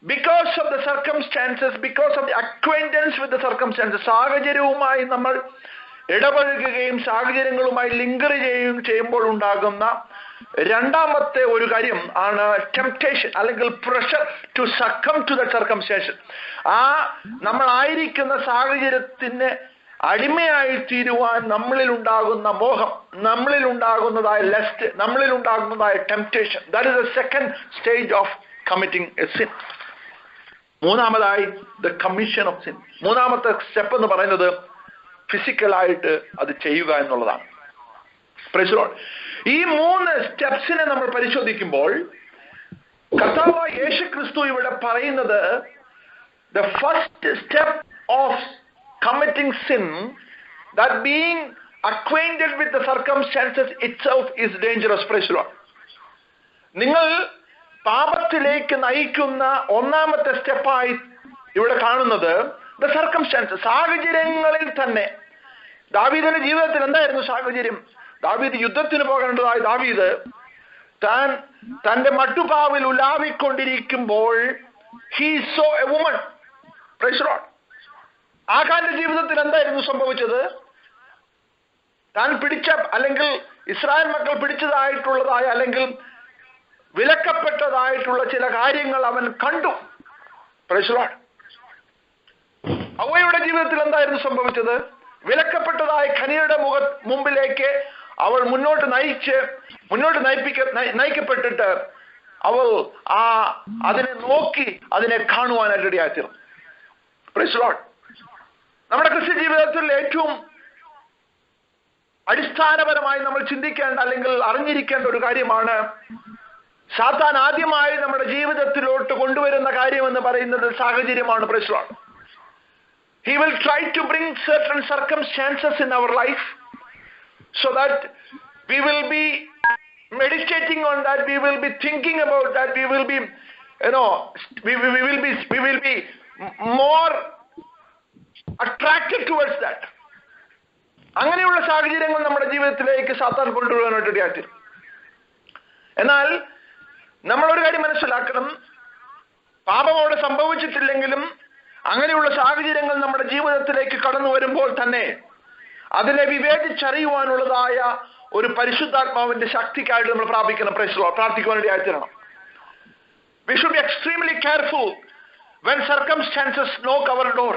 because of the circumstances, because of the acquaintance with the circumstances, സാഹചര്യവുമായി നമ്മൾ ഇടപഴകുകയും സാഹചര്യങ്ങളുമായി ലിങ്കർ ചെയ്യുമ്പോൾ ഉണ്ടാകുന്ന രണ്ടാമത്തെ ഒരു കാര്യം ആണ് ടെംപ്റ്റേഷൻ, അല്ലെങ്കിൽ pressure to succumb to the circumstance. ആ നമ്മളായിരിക്കുന്ന സാഹചര്യത്തിന് അടിമയായി തീരുവാൻ നമ്മളിൽ ഉണ്ടാകുന്ന മോഹം, നമ്മളിൽ ഉണ്ടാകുന്നതായ ലസ്റ്റ്, നമ്മളിൽ ഉണ്ടാകുന്നതായ temptation. That is the second stage of committing a sin. മൂന്നാമതായി ദ കമ്മീഷൻ ഓഫ് സിൻ. മൂന്നാമത്തെ സ്റ്റെപ്പ് എന്ന് പറയുന്നത് ഫിസിക്കലായിട്ട് അത് ചെയ്യുക എന്നുള്ളതാണ്. Praise the Lord. ഈ 3 സ്റ്റെപ്സിനെ നമ്മൾ പരിശോധിക്കുമ്പോൾ കർത്താവായ യേശുക്രിസ്തു ഇവിടെ പറയുന്നത് the first step of committing sin, that being acquainted with the circumstances itself is dangerous. Praise the Lord. നിങ്ങൾ പാപത്തിലേക്ക് നയിക്കുന്ന ഒന്നാമത്തെ സ്റ്റെപ്പായി ഇവിടെ കാണുന്നത് ദ സർക്കംസ്റ്റാൻസസ്, സാഹചര്യങ്ങളിൽ തന്നെ. ദാവീദിന്റെ ജീവിതത്തിൽ എന്തായിരുന്നു സാഹചര്യം? ദാവീദ് യുദ്ധത്തിന് പോകേണ്ടതായ ദാവീദ് താൻ തന്റെ മട്ടുപാവിൽ ഉലാവിക്കൊണ്ടിരിക്കുമ്പോൾ he saw a woman. Praise the Lord. ആഖാന്റെ ജീവിതത്തിൽ എന്തായിരുന്നു സംഭവിച്ചത്? താൻ പിടിച്ച, അല്ലെങ്കിൽ ഇസ്രായേൽ മക്കൾ പിടിച്ചതായിട്ടുള്ളതായ, അല്ലെങ്കിൽ വിലക്കപ്പെട്ടതായിട്ടുള്ള ചില കാര്യങ്ങൾ അവൻ കണ്ടു. Price the Lord. ഹവ്വയുടെ ജീവിതത്തിൽ എന്തായിരുന്നു സംഭവിച്ചത്? വിലക്കപ്പെട്ടതായ ഖനിയുടെ മുമ്പിലേക്ക് അവൾ മുന്നോട്ട് നയിക്കപ്പെട്ടിട്ട് അവൾ അതിനെ നോക്കി അതിനെ കാണുവാനായിട്ട് ഇടയായിത്തീർന്നു. Price the Lord. നമ്മുടെ ക്രിസ്ത്യ ജീവിതത്തിൽ ഏറ്റവും അടിസ്ഥാനപരമായി നമ്മൾ ചിന്തിക്കേണ്ട അല്ലെങ്കിൽ അറിഞ്ഞിരിക്കേണ്ട ഒരു കാര്യമാണ്, സാത്താൻ ആദ്യമായി നമ്മുടെ ജീവിതത്തിലോട്ട് കൊണ്ടുവരുന്ന കാര്യം എന്ന് പറയുന്നത് സാഹചര്യമാണ്. Price the Lord. He will try to bring certain circumstances in our life so that we will be meditating on that, we will be thinking about that, we will be, we will be more attracted towards that. അങ്ങനെയുള്ള സാഹചര്യങ്ങൾ നമ്മുടെ ജീവിതത്തിലേക്ക് സാത്താൻ കൊണ്ടുവരാനായിട്ട് ഇടയാക്കി. എന്നാൽ നമ്മളൊരു കാര്യം മനസ്സിലാക്കണം, പാപം അവിടെ സംഭവിച്ചിട്ടില്ലെങ്കിലും അങ്ങനെയുള്ള സാഹചര്യങ്ങൾ നമ്മുടെ ജീവിതത്തിലേക്ക് കടന്നു വരുമ്പോൾ തന്നെ അതിനെ വിവേചിച്ചറിയുവാനുള്ളതായ ഒരു പരിശുദ്ധാത്മാവിന്റെ ശക്തിക്കായിട്ട് നമ്മൾ പ്രാർത്ഥിക്കുവാനിടയായിത്തീരണം. We should be extremely careful when circumstances knock our door.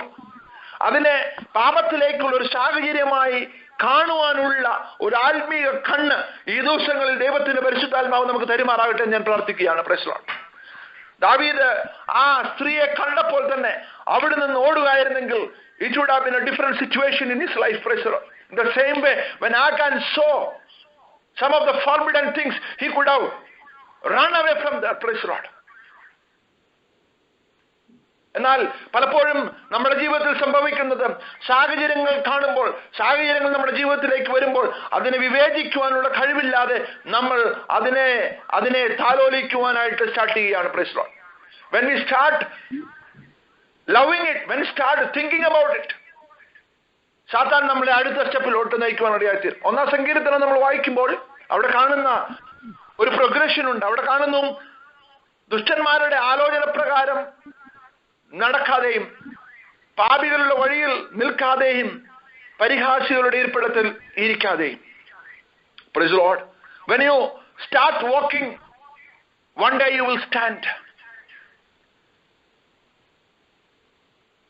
അതിനെ പാപത്തിലേക്കുള്ള ഒരു സാഹചര്യമായി കാണുവാനുള്ള ഒരു ആത്മീയ കണ്ണ് ഈ ദിവസങ്ങളിൽ ദൈവത്തിന്റെ പരിശുദ്ധാത്മാവ് നമുക്ക് തരുമാറാകട്ടെ ഞാൻ പ്രാർത്ഥിക്കുകയാണ്. Price the Lord. ദാവീദ് ആ സ്ത്രീയെ കണ്ടപ്പോൾ തന്നെ അവിടെ നിന്ന് ഓടുകയായിരുന്നെങ്കിൽ it would have been a different situation in his life. Praise the Lord. In the same way, when Achan saw some of the forbidden things, he could have run away from that. Praise the Lord. എന്നാൽ പലപ്പോഴും നമ്മുടെ ജീവിതത്തിൽ സംഭവിക്കുന്നത്, സാഹചര്യങ്ങൾ കാണുമ്പോൾ, സാഹചര്യങ്ങൾ നമ്മുടെ ജീവിതത്തിലേക്ക് വരുമ്പോൾ അതിനെ വിവേചിക്കുവാനുള്ള കഴിവില്ലാതെ നമ്മൾ അതിനെ താലോലിക്കുവാനായിട്ട് സ്റ്റാർട്ട് ചെയ്യുകയാണ്. Price the Lord. When we start loving it, when we start thinking about it, സാത്താൻ നമ്മളെ അടുത്ത സ്റ്റെപ്പിലോട്ട് നയിക്കുവാനിടയായി. 1-ാം സങ്കീർത്തനം നമ്മൾ വായിക്കുമ്പോൾ അവിടെ കാണുന്ന ഒരു പ്രോഗ്രഷൻ ഉണ്ട്. അവിടെ കാണുന്നു, ദുഷ്ടന്മാരുടെ ആലോചന പ്രകാരം നടക്കാതെയും പാപികളുടെ വഴിയിൽ നിൽക്കാതെയും പരിഹാസികളുടെ ഇരിപ്പിടത്തിൽ ഇരിക്കാതെയും. Praise the Lord. When you start walking, one day you will stand.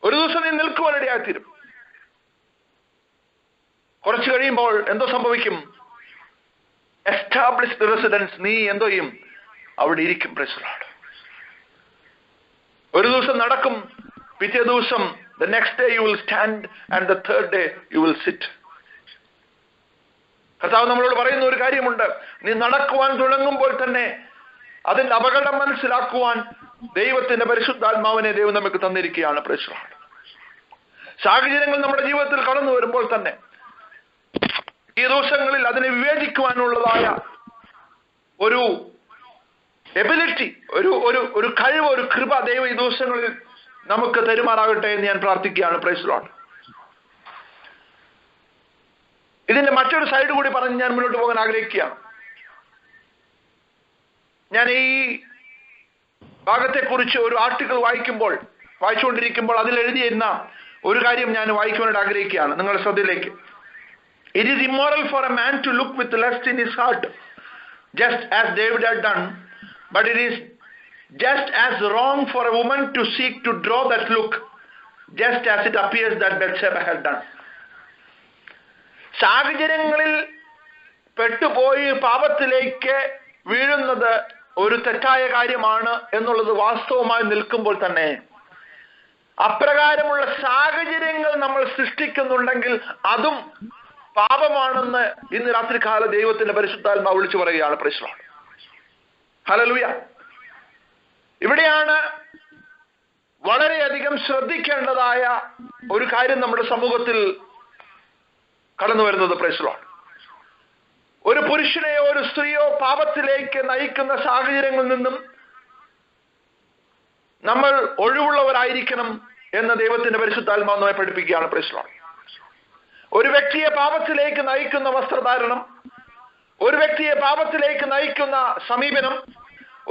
ഒരു ദിവസം നീ നിൽക്കുവാനിടയായിത്തീരും. കുറച്ചു കഴിയുമ്പോൾ എന്തോ സംഭവിക്കും? എസ്റ്റാബ്ലിഷ്ഡ് റെസിഡൻസ്, നീ എന്തോ ചെയ്യും? അവിടെ ഇരിക്കും. Praise the Lord. ഒരു ദിവസം നടക്കും, പിറ്റേ ദിവസം the next day you will stand and the third day you will sit. കർത്താവ് നമ്മളോട് പറയുന്ന ഒരു കാര്യമുണ്ട്, നീ നടക്കുവാൻ തുടങ്ങുമ്പോൾ തന്നെ അതിന്റെ അപകടം മനസ്സിലാക്കുവാൻ ദൈവത്തിന്റെ പരിശുദ്ധാത്മാവിനെ ദൈവം നമുക്ക് തന്നിരിക്കുകയാണ്. Praise the Lord. സാഹചര്യങ്ങൾ നമ്മുടെ ജീവിതത്തിൽ കടന്നു വരുമ്പോൾ തന്നെ ഈ ദിവസങ്ങളിൽ അതിനെ വിവേചിക്കുവാനുള്ളതായ ഒരു എബിലിറ്റി, ഒരു കഴിവ്, ഒരു കൃപ ദൈവം ഈ ദിവസങ്ങളിൽ നമുക്ക് തരുമാറാകട്ടെ എന്ന് ഞാൻ പ്രാർത്ഥിക്കുകയാണ്. Price the Lord. ഇതിന്റെ മറ്റൊരു സൈഡ് കൂടി പറഞ്ഞ് ഞാൻ മുന്നോട്ട് പോകാൻ ആഗ്രഹിക്കുകയാണ്. ഞാൻ ഈ ഭാഗത്തെക്കുറിച്ച് ഒരു ആർട്ടിക്കിൾ വായിച്ചുകൊണ്ടിരിക്കുമ്പോൾ അതിൽ എഴുതിയിരുന്ന ഒരു കാര്യം ഞാൻ വായിക്കുവാനായിട്ട് ആഗ്രഹിക്കുകയാണ് നിങ്ങളുടെ ശ്രദ്ധയിലേക്ക്. It is immoral for a man to look with lust in his heart, just as David had done, but it is just as wrong for a woman to seek to draw that look, just as it appears that Bathsheba had done. സാഹചര്യങ്ങളിൽ പെട്ടുപോയി പാപത്തിലേക്ക് വീഴുന്നത് ഒരു തെറ്റായ കാര്യമാണ് എന്നുള്ളത് വാസ്തവമായി നിൽക്കുമ്പോൾ തന്നെ അപ്രകാരമുള്ള സാഹചര്യങ്ങൾ നമ്മൾ സൃഷ്ടിക്കുന്നുണ്ടെങ്കിൽ അതും പാപമാണെന്ന് ഇന്ന് രാത്രികാല ദൈവത്തിന്റെ പരിശുദ്ധാത്മാവ് വിളിച്ചു പറയുകയാണ്. Price the Lord. ഹല്ലേലൂയ. ഇവിടെയാണ് വളരെയധികം ശ്രദ്ധിക്കേണ്ടതായ ഒരു കാര്യം നമ്മുടെ സമൂഹത്തിൽ കടന്നു വരുന്നത്. Price the Lord. ഒരു പുരുഷനെയോ ഒരു സ്ത്രീയോ പാപത്തിലേക്ക് നയിക്കുന്ന സാഹചര്യങ്ങളിൽ നിന്നും നമ്മൾ ഒഴിവുള്ളവരായിരിക്കണം എന്ന് ദൈവത്തിന്റെ പരിശുദ്ധാത്മാവ് നമ്മെ പഠിപ്പിക്കുകയാണ്. Price the Lord. ഒരു വ്യക്തിയെ പാപത്തിലേക്ക് നയിക്കുന്ന വസ്ത്രധാരണം, ഒരു വ്യക്തിയെ പാപത്തിലേക്ക് നയിക്കുന്ന സമീപനം,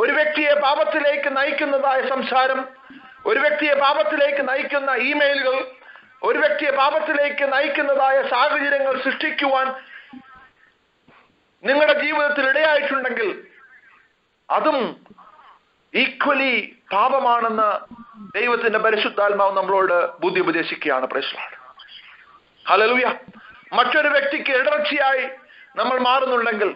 ഒരു വ്യക്തിയെ പാപത്തിലേക്ക് നയിക്കുന്നതായ സംസാരം, ഒരു വ്യക്തിയെ പാപത്തിലേക്ക് നയിക്കുന്ന ഇമെയിലുകൾ, ഒരു വ്യക്തിയെ പാപത്തിലേക്ക് നയിക്കുന്നതായ സാഹചര്യങ്ങൾ സൃഷ്ടിക്കുവാൻ നിങ്ങളുടെ ജീവിതത്തിൽ ഇടയായിട്ടുണ്ടെങ്കിൽ അതും ഈക്വലി പാപമാണെന്ന് ദൈവത്തിന്റെ പരിശുദ്ധാത്മാവ് നമ്മളോട് ബുദ്ധി ഉപദേശിക്കുകയാണ്. Praise the Lord. ഹല്ലേലൂയ. മറ്റൊരു വ്യക്തിക്ക് ഇടർച്ചയായി നമ്മൾ മാറുന്നുണ്ടെങ്കിൽ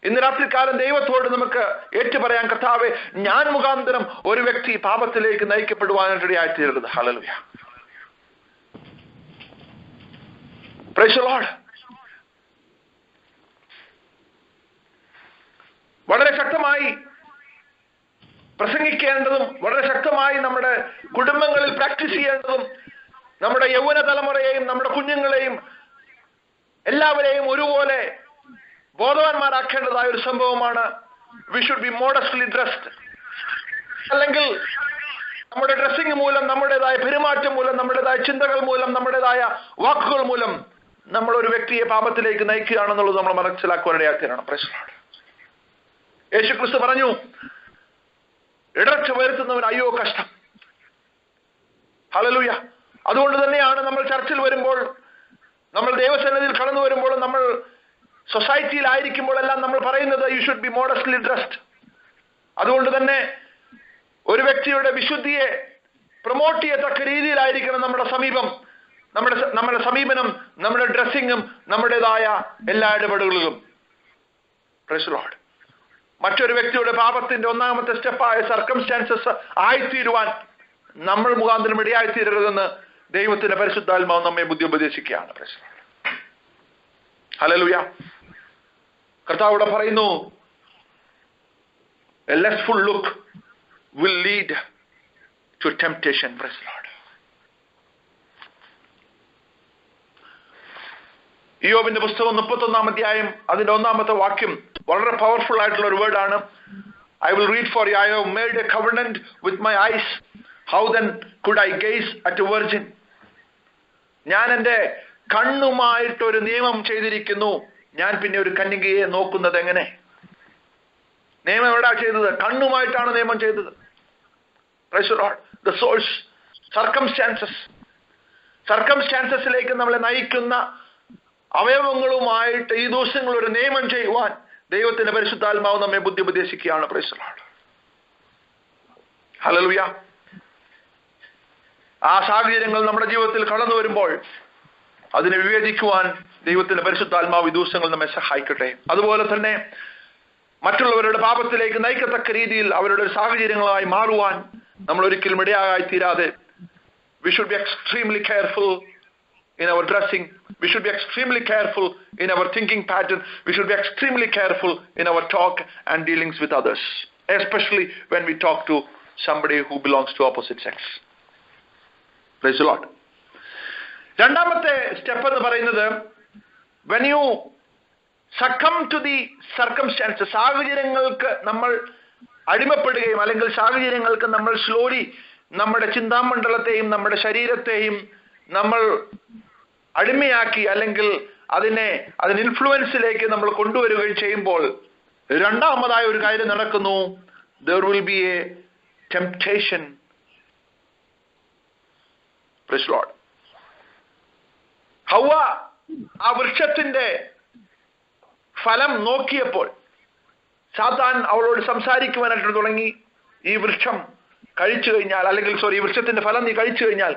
ഇന്ന് രാത്രികാലം ദൈവത്തോട് നമുക്ക് ഏറ്റുപറയാൻ, കർത്താവേ, ഞാൻ മുഖാന്തരം ഒരു വ്യക്തി പാപത്തിലേക്ക് നയിക്കപ്പെടുവാനിടയായിത്തീരരുത്. ഹല്ലേലൂയ. Price the Lord. വളരെ ശക്തമായി പ്രസംഗിക്കേണ്ടതും വളരെ ശക്തമായി നമ്മുടെ കുടുംബങ്ങളിൽ പ്രാക്ടീസ് ചെയ്യേണ്ടതും നമ്മുടെ യൗവന തലമുറയെയും നമ്മുടെ കുഞ്ഞുങ്ങളെയും എല്ലാവരെയും ഒരുപോലെ ബോധവാന്മാരാക്കേണ്ടതായ ഒരു സംഭവമാണ് we should be modestly dressed. അല്ലെങ്കിൽ നമ്മുടെ ഡ്രസ്സിംഗ് മൂലം, നമ്മുടേതായ പെരുമാറ്റം മൂലം, നമ്മുടേതായ ചിന്തകൾ മൂലം, നമ്മുടേതായ വാക്കുകൾ മൂലം നമ്മൾ ഒരു വ്യക്തിയെ പാപത്തിലേക്ക് നയിക്കുകയാണെന്നുള്ളത് നമ്മൾ മനസ്സിലാക്കുവാനിടയാക്കിയാണ്. പ്രശ്നമാണ്. യേശുക്രിസ്തു പറഞ്ഞു, ഇടർച്ച വരുത്തുന്നവൻ അയ്യോ കഷ്ടം. ഹല്ലേലൂയ. അതുകൊണ്ട് തന്നെയാണ് നമ്മൾ ചർച്ചിൽ വരുമ്പോൾ, നമ്മൾ ദൈവസന്നിധിയിൽ കടന്നു വരുമ്പോൾ, നമ്മൾ സൊസൈറ്റിയിലായിരിക്കുമ്പോഴെല്ലാം നമ്മൾ പറയുന്നത് you should be modestly dressed. അതുകൊണ്ട് തന്നെ ഒരു വ്യക്തിയുടെ വിശുദ്ധിയെ പ്രൊമോട്ട് ചെയ്യത്തക്ക രീതിയിലായിരിക്കണം നമ്മുടെ സമീപം, നമ്മുടെ സമീപനം, നമ്മുടെ ഡ്രസ്സിങ്ങും, നമ്മുടേതായ എല്ലാ ഇടപെടലുകളും. Price the Lord. മറ്റൊരു വ്യക്തിയുടെ പാപത്തിന്റെ ഒന്നാമത്തെ സ്റ്റെപ്പായ സർക്കംസ്റ്റാൻസസ് ആയിത്തീരുവാൻ നമ്മൾ മുഖാന്തരം ഇടയായിത്തീരരുതെന്ന് ദൈവത്തിന്റെ പരിശുദ്ധാത്മാവ് നമ്മെ ബുദ്ധി ഉപദേശിക്കുകയാണ്. Praise the Lord. ഹല്ലേലൂയ. കർത്താവ് പറയുന്നു, a lustful look will lead to temptation. Praise the Lord. യോബിന്റെ പുസ്തകം 31-ാം അധ്യായം അതിന്റെ 1-ാമത്തെ വാക്യം വളരെ പവർഫുൾ ആയിട്ടുള്ള ഒരു വേർഡാണ്. I will read for you. I have made a covenant with my eyes. How then could I gaze at a virgin? ഞാൻ എൻ്റെ കണ്ണുമായിട്ടൊരു നിയമം ചെയ്തിരിക്കുന്നു, ഞാൻ പിന്നെ ഒരു കന്യകയെ നോക്കുന്നത് എങ്ങനെ? നിയമം എവിടാ ചെയ്തത്? കണ്ണുമായിട്ടാണ് നിയമം ചെയ്തത്. Praise the Lord. The source, സർക്കംസ്റ്റാൻസസിലേക്ക് നമ്മളെ നയിക്കുന്ന അവയവങ്ങളുമായിട്ട് ഈ ദിവസങ്ങൾ ഒരു നിയമം ചെയ്യുവാൻ ദൈവത്തിന്റെ പരിശുദ്ധാത്മാവ് നമ്മെ ബുദ്ധി ഉപദേശിക്കുകയാണ്. Praise the Lord. ഹല്ലേലൂയ. ആ സാഹചര്യങ്ങൾ നമ്മുടെ ജീവിതത്തിൽ കടന്നു വരുമ്പോൾ അതിനെ വിവേചിക്കുവാൻ ദൈവത്തിന്റെ പരിശുദ്ധാത്മാവ് ഈ ദിവസങ്ങൾ നമ്മെ സഹായിക്കട്ടെ. അതുപോലെ തന്നെ മറ്റുള്ളവരുടെ പാപത്തിലേക്ക് നയിക്കത്തക്ക രീതിയിൽ അവരുടെ സാഹചര്യങ്ങളായി മാറുവാൻ നമ്മൾ ഒരിക്കലും ഇടയായി തീരാതെ we should be extremely careful in our dressing. We should be extremely careful in our thinking pattern. We should be extremely careful in our talk and dealings with others, especially when we talk to somebody who belongs to opposite sex. Praise the Lord. രണ്ടാമത്തെ step എന്ന് പറയുന്നത്, when you succumb to the circumstances, സാഹചര്യങ്ങൾക്ക് നമ്മൾ അടിമപ്പെടുകയും അല്ലെങ്കിൽ സാഹചര്യങ്ങൾക്ക് നമ്മൾ slowly നമ്മുടെ ചിന്താമണ്ഡലത്തെയും നമ്മുടെ ശരീരത്തെയും നമ്മൾ അടിമയാക്കി അല്ലെങ്കിൽ അതിന് ഇൻഫ്ലുവൻസിലേക്ക് നമ്മൾ കൊണ്ടുവരികയും ചെയ്യുമ്പോൾ രണ്ടാമതായ ഒരു കാര്യം നടക്കുന്നു. there will be a temptation. Praise the Lord. ഹവ്വ ആ വൃക്ഷത്തിന്റെ ഫലം നോക്കിയപ്പോൾ സാത്താൻ അവളോട് സംസാരിക്കുവാനായിട്ട് തുടങ്ങി. ഈ വൃക്ഷം കഴിച്ചു കഴിഞ്ഞാൽ, അല്ലെങ്കിൽ ഈ വൃക്ഷത്തിന്റെ ഫലം നീ കഴിച്ചു കഴിഞ്ഞാൽ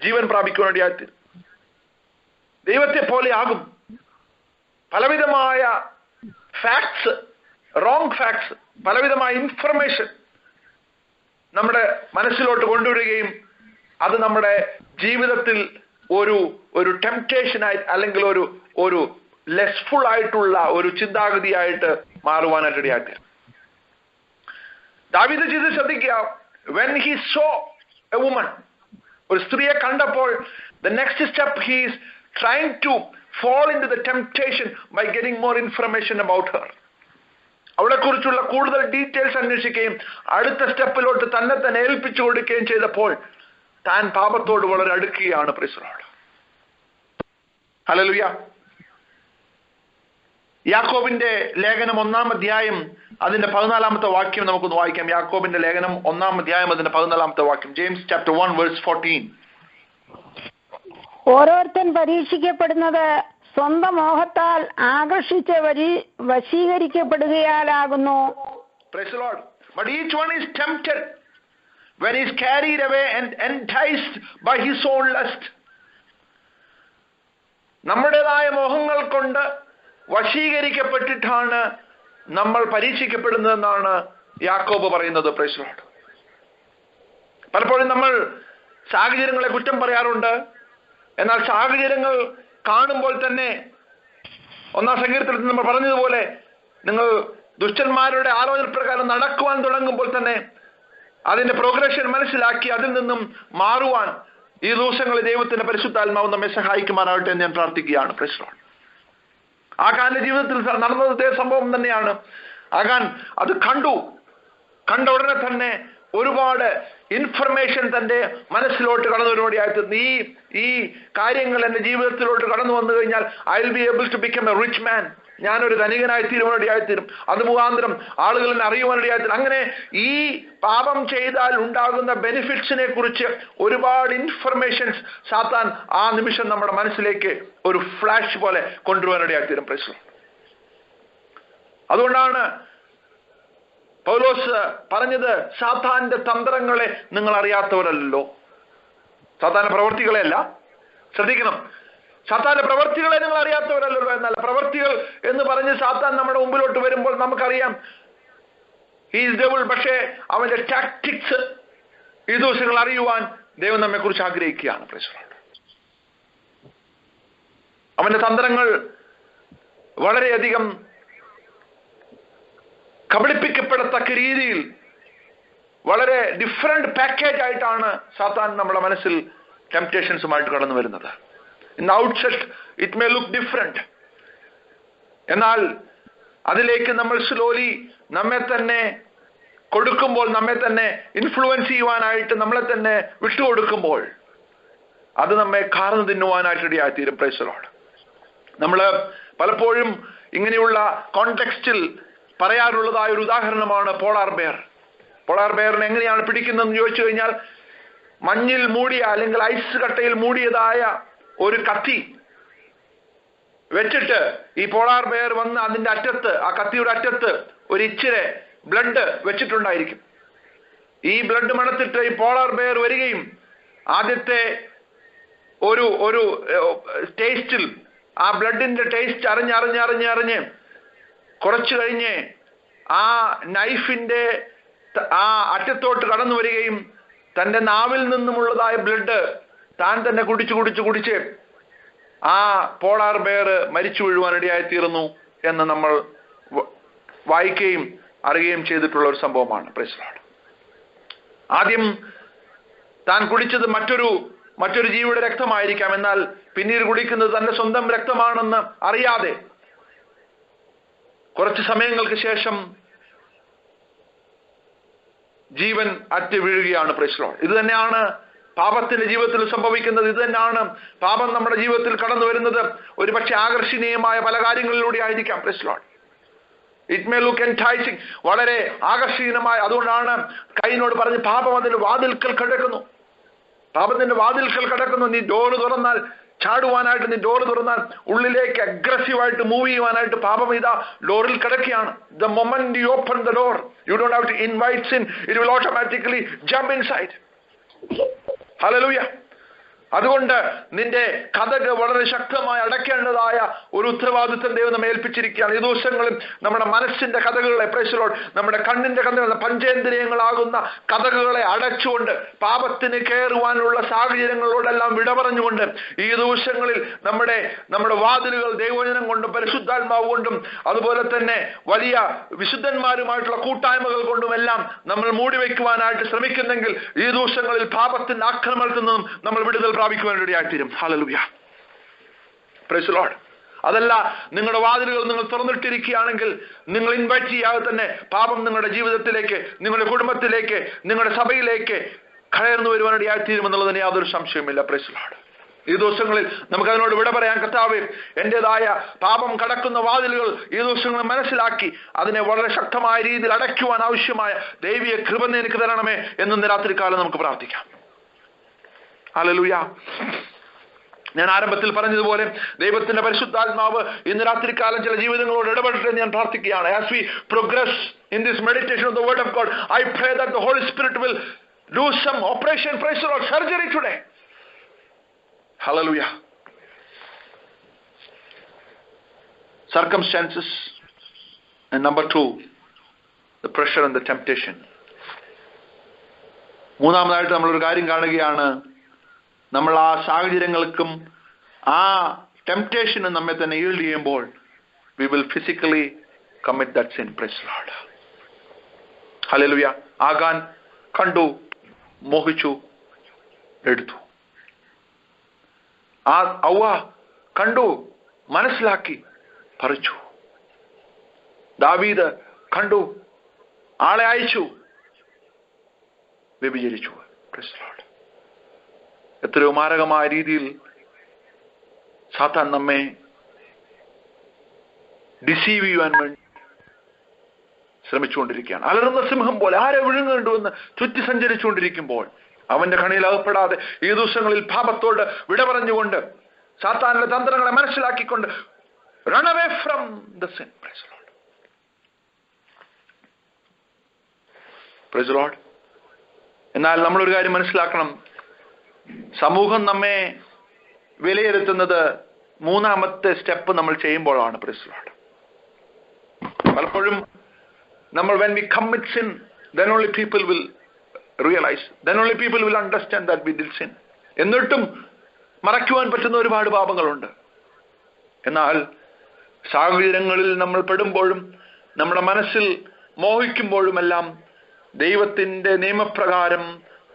ജീവൻ പ്രാപിക്കുവാനിടയായി ദൈവത്തെ പോലെ ആകും. പലവിധമായ ഫാക്ട്സ്, റോങ് ഫാക്ട്സ്, പലവിധമായ ഇൻഫർമേഷൻ നമ്മുടെ മനസ്സിലോട്ട് കൊണ്ടുവരികയും അത് നമ്മുടെ ജീവിതത്തിൽ ഒരു ടെംപ്റ്റേഷനായി അല്ലെങ്കിൽ ഒരു ലെസ്ഫുൾ ആയിട്ടുള്ള ഒരു ചിന്താഗതിയായിട്ട് മാറുവാനായിട്ട് ഇടയാക്കി. ദാവീദ് ചെയ്ത് ശ്രദ്ധിക്കുക, when he saw a woman, ഒരു സ്ത്രീയെ കണ്ടപ്പോൾ the next step he is trying to fall into the temptation by getting more information about her. അവളെ കുറിച്ചുള്ള കൂടുതൽ ഡീറ്റെയിൽസ് അന്വേഷിക്കുകയും അടുത്ത സ്റ്റെപ്പിലോട്ട് തന്നെ ഏൽപ്പിച്ചു കൊടുക്കുകയും ചെയ്തപ്പോൾ താൻ പാപത്തോട് വളരെ അടുക്കുകയാണ്. Praise the Lord. ഹല്ലേലൂയ. യാക്കോബിന്റെ ലേഖനം 1-ാം അധ്യായം അതിന്റെ 14-ാമത്തെ വാക്യം നമുക്കൊന്ന് വായിക്കാം. യാക്കോബിന്റെ ലേഖനം 1-ാം അധ്യായം അതിന്റെ 14-ാമത്തെ വാക്യം. James chapter 1 verse 14. ഓരോരുത്തൻ പരീക്ഷിക്കപ്പെടുന്നത് സ്വന്തം മോഹത്താൽ ആകർഷിച്ച് വശീകരിക്കപ്പെടുകയാലാകുന്നു. Praise the Lord. But each one is tempted when he is carried away and enticed by his own lust. നമ്മുടേതായ മോഹങ്ങൾ കൊണ്ട് വശീകരിക്കപ്പെട്ടിട്ടാണ് നമ്മൾ പരീക്ഷിക്കപ്പെടുന്നതെന്നാണ് യാക്കോബ് പറയുന്നത്. Price the Lord. പലപ്പോഴും നമ്മൾ സാഹചര്യങ്ങളെ കുറ്റം പറയാറുണ്ട്. എന്നാൽ സാഹചര്യങ്ങൾ കാണുമ്പോൾ തന്നെ 1-ാം സങ്കീർത്തനത്തിൽ നമ്മൾ പറഞ്ഞതുപോലെ നിങ്ങൾ ദുഷ്ടന്മാരുടെ ആലോചന പ്രകാരം നടക്കുവാൻ തുടങ്ങുമ്പോൾ തന്നെ അതിന്റെ പ്രോഗ്രഷൻ മനസ്സിലാക്കി അതിൽ നിന്നും മാറുവാൻ ഈ ദിവസങ്ങളിൽ ദൈവത്തിന്റെ പരിശുദ്ധാത്മാവ് നമ്മെ സഹായിക്കുമാറാകട്ടെ എന്ന് ഞാൻ പ്രാർത്ഥിക്കുകയാണ്. Price the Lord. ആഖാന്റെ ജീവിതത്തിൽ നടന്നത് ഇതേ സംഭവം തന്നെയാണ്. ആഖാൻ അത് കണ്ട ഉടനെ തന്നെ ഒരുപാട് ഇൻഫർമേഷൻ തന്റെ മനസ്സിലോട്ട് കടന്നു വരുവാനായിട്ട് ഈ കാര്യങ്ങൾ എന്റെ ജീവിതത്തിലോട്ട് കടന്നു വന്നു കഴിഞ്ഞാൽ I will be able to become a rich man. ഞാനൊരു ധനികനായി തീരുവാനിടയായിത്തീരും. അത് മുഖാന്തരം ആളുകൾ എന്നെ അറിയുവാനിടയായിത്തീരും. അങ്ങനെ ഈ പാപം ചെയ്താൽ ഉണ്ടാകുന്ന ബെനിഫിറ്റ്സിനെ കുറിച്ച് ഒരുപാട് ഇൻഫർമേഷൻസ് സാത്താൻ ആ നിമിഷം നമ്മുടെ മനസ്സിലേക്ക് ഒരു ഫ്ലാഷ് പോലെ കൊണ്ടുവരാനിടയായിത്തീരും. പ്രശ്നം അതുകൊണ്ടാണ് പൗലോസ് പറഞ്ഞത്, സാത്താന്റെ തന്ത്രങ്ങളെ നിങ്ങൾ അറിയാത്തവരല്ലോ. സാത്താന്റെ പ്രവൃത്തികളെയല്ല, ശ്രദ്ധിക്കണം, സാത്താന്റെ പ്രവൃത്തികളെ നിങ്ങൾ അറിയാത്തവരല്ലോ എന്നല്ല. പ്രവൃത്തികൾ എന്ന് പറഞ്ഞ് സാത്താൻ നമ്മുടെ മുമ്പിലോട്ട് വരുമ്പോൾ നമുക്കറിയാം ഹീസ് ഡെവിൾ. പക്ഷേ അവന്റെ ടാക്ടിക്സ് ഈ ദിവസങ്ങൾ അറിയുവാൻ ദൈവം നമ്മെ കുറിച്ച് ആഗ്രഹിക്കുകയാണ്. അവന്റെ തന്ത്രങ്ങൾ വളരെയധികം കബളിപ്പിക്കപ്പെടത്തക്ക രീതിയിൽ വളരെ ഡിഫറെന്റ് പാക്കേജ് ആയിട്ടാണ് സാത്താൻ നമ്മുടെ മനസ്സിൽ ടെംപ്റ്റേഷൻസുമായിട്ട് കടന്നു വരുന്നത്. In the outset it may look different. എന്നാൽ അതിലേക്ക് നമ്മൾ സ്ലോലി നമ്മെ തന്നെ കൊടുക്കുമ്പോൾ, നമ്മെ തന്നെ ഇൻഫ്ലുവൻസ് ചെയ്യുവാനായിട്ട് നമ്മളെ തന്നെ വിട്ടുകൊടുക്കുമ്പോൾ അത് നമ്മെ കാർന്നു തിന്നുവാനായിട്ട് ഇടയായിത്തീരും. Praise the Lord. നമ്മൾ പലപ്പോഴും ഇങ്ങനെയുള്ള കോണ്ടെക്സ്റ്റിൽ പറയാറുള്ളതായ ഒരു ഉദാഹരണമാണ് പോളാർ ബെയർ. പോളാർ ബെയറിനെ എങ്ങനെയാണ് പിടിക്കുന്നതെന്ന് ചോദിച്ചു കഴിഞ്ഞാൽ, മഞ്ഞിൽ മൂടിയ അല്ലെങ്കിൽ ഐസ് കട്ടയിൽ മൂടിയതായ ഒരു കത്തി വെച്ചിട്ട് ഈ പോളാർ ബെയർ വന്ന് അതിന്റെ അറ്റത്ത്, ആ കത്തിയുടെ അറ്റത്ത് ഒരു ഇച്ചിരി ബ്ലഡ് വെച്ചിട്ടുണ്ടായിരിക്കും. ഈ ബ്ലഡ് മണത്തിട്ട് ഈ പോളാർ ബെയർ വരികയും ആദ്യത്തെ ഒരു ടേസ്റ്റിൽ ആ ബ്ലഡിന്റെ ടേസ്റ്റ് അറിഞ്ഞ് കുറച്ചു കഴിഞ്ഞ് ആ നൈഫിന്റെ ആ അറ്റത്തോട്ട് കടന്നു വരികയും തന്റെ നാവിൽ നിന്നുമുള്ളതായ ബ്ലഡ് താൻ തന്നെ കുടിച്ച് ആ പോളാർ ബെയർ മരിച്ചു വീഴുവാനിടയായിത്തീർന്നു എന്ന് നമ്മൾ വായിക്കുകയും അറിയുകയും ചെയ്തിട്ടുള്ള ഒരു സംഭവമാണ്. Price the Lord. ആദ്യം താൻ കുടിച്ചത് മറ്റൊരു ജീവിയുടെ രക്തമായിരിക്കാം. എന്നാൽ പിന്നീട് കുടിക്കുന്നത് തന്റെ സ്വന്തം രക്തമാണെന്ന് അറിയാതെ കുറച്ച് സമയങ്ങൾക്ക് ശേഷം ജീവൻ അറ്റ് വീഴുകയാണ്. Price the Lord. ഇത് തന്നെയാണ് പാപത്തിന്റെ ജീവിതത്തിൽ സംഭവിക്കുന്നത്. ഇത് തന്നെയാണ് പാപം നമ്മുടെ ജീവിതത്തിൽ കടന്നു വരുന്നത്. ഒരു പക്ഷെ ആകർഷണീയമായ പല കാര്യങ്ങളിലൂടെ ആയിരിക്കാം. Price the Lord. It may look enticing, വളരെ ആകർഷണീയമായ. അതുകൊണ്ടാണ് കൈനോട് പറഞ്ഞ് പാപം അതിന്റെ വാതിൽക്കൽ കിടക്കുന്നു. പാപത്തിന്റെ വാതിൽക്കൽ കിടക്കുന്നു. നീ ഡോറ് തുറന്നാൽ ചാടുവാനായിട്ട്, നീ ഡോറ് തുറന്നാൽ ഉള്ളിലേക്ക് അഗ്രസീവായിട്ട് മൂവ് ചെയ്യുവാനായിട്ട് പാപം ഇതാ ഡോറിൽ കിടക്കുകയാണ്. The moment you open the door, you don't have to invite sin, it will automatically jump inside. Hallelujah. അതുകൊണ്ട് നിന്റെ കഥക് വളരെ ശക്തമായി അടയ്ക്കേണ്ടതായ ഒരു ഉത്തരവാദിത്വം ദൈവം നമ്മെ ഏൽപ്പിച്ചിരിക്കുകയാണ്. ഈ ദിവസങ്ങളിൽ നമ്മുടെ മനസ്സിന്റെ കഥകളെ, പ്രൈസ് ദി ലോർഡ്, നമ്മുടെ കണ്ണിന്റെ കഥകൾ, പഞ്ചേന്ദ്രിയങ്ങളാകുന്ന കഥകളെ അടച്ചുകൊണ്ട് പാപത്തിന് കയറുവാനുള്ള സാഹചര്യങ്ങളോടെല്ലാം വിട പറഞ്ഞുകൊണ്ട് ഈ ദിവസങ്ങളിൽ നമ്മുടെ വാതിലുകൾ ദൈവവചനം കൊണ്ടും പരിശുദ്ധാത്മാവ് കൊണ്ടും അതുപോലെ തന്നെ വലിയ വിശുദ്ധന്മാരുമായിട്ടുള്ള കൂട്ടായ്മകൾ കൊണ്ടുമെല്ലാം നമ്മൾ മൂടിവെക്കുവാനായിട്ട് ശ്രമിക്കുന്നെങ്കിൽ ഈ ദിവസങ്ങളിൽ പാപത്തിന്റെ ആക്രമണത്തിൽ നിന്നും നമ്മൾ വിടുതൽ പ്രാപിക്കുവാനിടയായിത്തീരും. ഹല്ലേലൂയ. Price the Lord. അതല്ല, നിങ്ങളുടെ വാതിലുകൾ നിങ്ങൾ തുറന്നിട്ടിരിക്കുകയാണെങ്കിൽ നിങ്ങൾ ഇൻവൈറ്റ് ചെയ്യാതെ തന്നെ പാപം നിങ്ങളുടെ ജീവിതത്തിലേക്ക്, നിങ്ങളുടെ കുടുംബത്തിലേക്ക്, നിങ്ങളുടെ സഭയിലേക്ക് കയർന്നു വരുവാനിടയായിത്തീരുമെന്നുള്ളതിന് യാതൊരു സംശയമില്ല. Price the Lord. ഈ ദിവസങ്ങളിൽ നമുക്കതിനോട് വിട പറയാൻ, കർത്താവേ, എന്റേതായ പാപം കടക്കുന്ന വാതിലുകൾ ഈ ദിവസങ്ങളിൽ മനസ്സിലാക്കി അതിനെ വളരെ ശക്തമായ രീതിയിൽ അടയ്ക്കുവാൻ ആവശ്യമായ ദൈവിക കൃപ എനിക്ക് തരണമേ എന്ന് രാത്രികാലം നമുക്ക് പ്രാർത്ഥിക്കാം. ഹല്ലേലൂയ. ഞാൻ ആരംഭത്തിൽ പറഞ്ഞതുപോലെ ദൈവത്തിന്റെ പരിശുദ്ധാത്മാവ് ഇന്ന് രാത്രികാലം ചില ജീവിതങ്ങളോട് ഇടപെടട്ടെ ഞാൻ പ്രാർത്ഥിക്കുകയാണ്. As we progress in this meditation of the word of God, I pray that the Holy Spirit will do some operation, praise the Lord, surgery today. Hallelujah. Circumstances. And number 2, the pressure and the temptation. മൂന്നാമതായിട്ട് നമ്മളൊരു കാര്യം കാണുകയാണ്. നമ്മൾ ആ സാഹചര്യങ്ങൾക്കും ആ ടെംപ്റ്റേഷനും നമ്മെ തന്നെ yield ചെയ്യുമ്പോൾ we will physically commit that sin. Praise the Lord. Hallelujah. ആകാൻ കണ്ടു, മോഹിച്ചു, എടുത്തു. ആ ഔവ കണ്ടു, മനസ്സിലാക്കി, പറിച്ചു. ദാവീദ് കണ്ടു, ആളെ അയച്ചു, വ്യഭിചരിച്ചു. Praise the Lord. എത്രയോ മാരകമായ രീതിയിൽ സാത്താൻ നമ്മെ ഡിസീവ് ചെയ്യുവാൻ വേണ്ടി ശ്രമിച്ചുകൊണ്ടിരിക്കുകയാണ്. അലറുന്ന സിംഹം പോലെ ആരെ വിഴുങ്ങേണ്ടുവെന്ന് ചുറ്റി സഞ്ചരിച്ചുകൊണ്ടിരിക്കുമ്പോൾ അവന്റെ കണിയിൽ അകപ്പെടാതെ ഈ ദിവസങ്ങളിൽ പാപത്തോട് വിട പറഞ്ഞുകൊണ്ട് സാത്താനിലെ തന്ത്രങ്ങളെ മനസ്സിലാക്കിക്കൊണ്ട് run away from the sin. Praise the Lord. Praise the Lord. എന്നാൽ നമ്മളൊരു കാര്യം മനസ്സിലാക്കണം. സമൂഹം നമ്മെ വിലയിരുത്തുന്നത് മൂന്നാമത്തെ സ്റ്റെപ്പ് നമ്മൾ ചെയ്യുമ്പോഴാണ്. Praise the Lord. പലപ്പോഴും നമ്മൾ when we commit sin, then only people will realize, then only people will understand that we did sin. എന്നിട്ടും മറയ്ക്കുവാൻ പറ്റുന്ന ഒരുപാട് പാപങ്ങളുണ്ട്. എന്നാൽ സാഹചര്യങ്ങളിൽ നമ്മൾ പെടുമ്പോഴും നമ്മുടെ മനസ്സിൽ മോഹിക്കുമ്പോഴുമെല്ലാം ദൈവത്തിന്റെ നിയമപ്രകാരം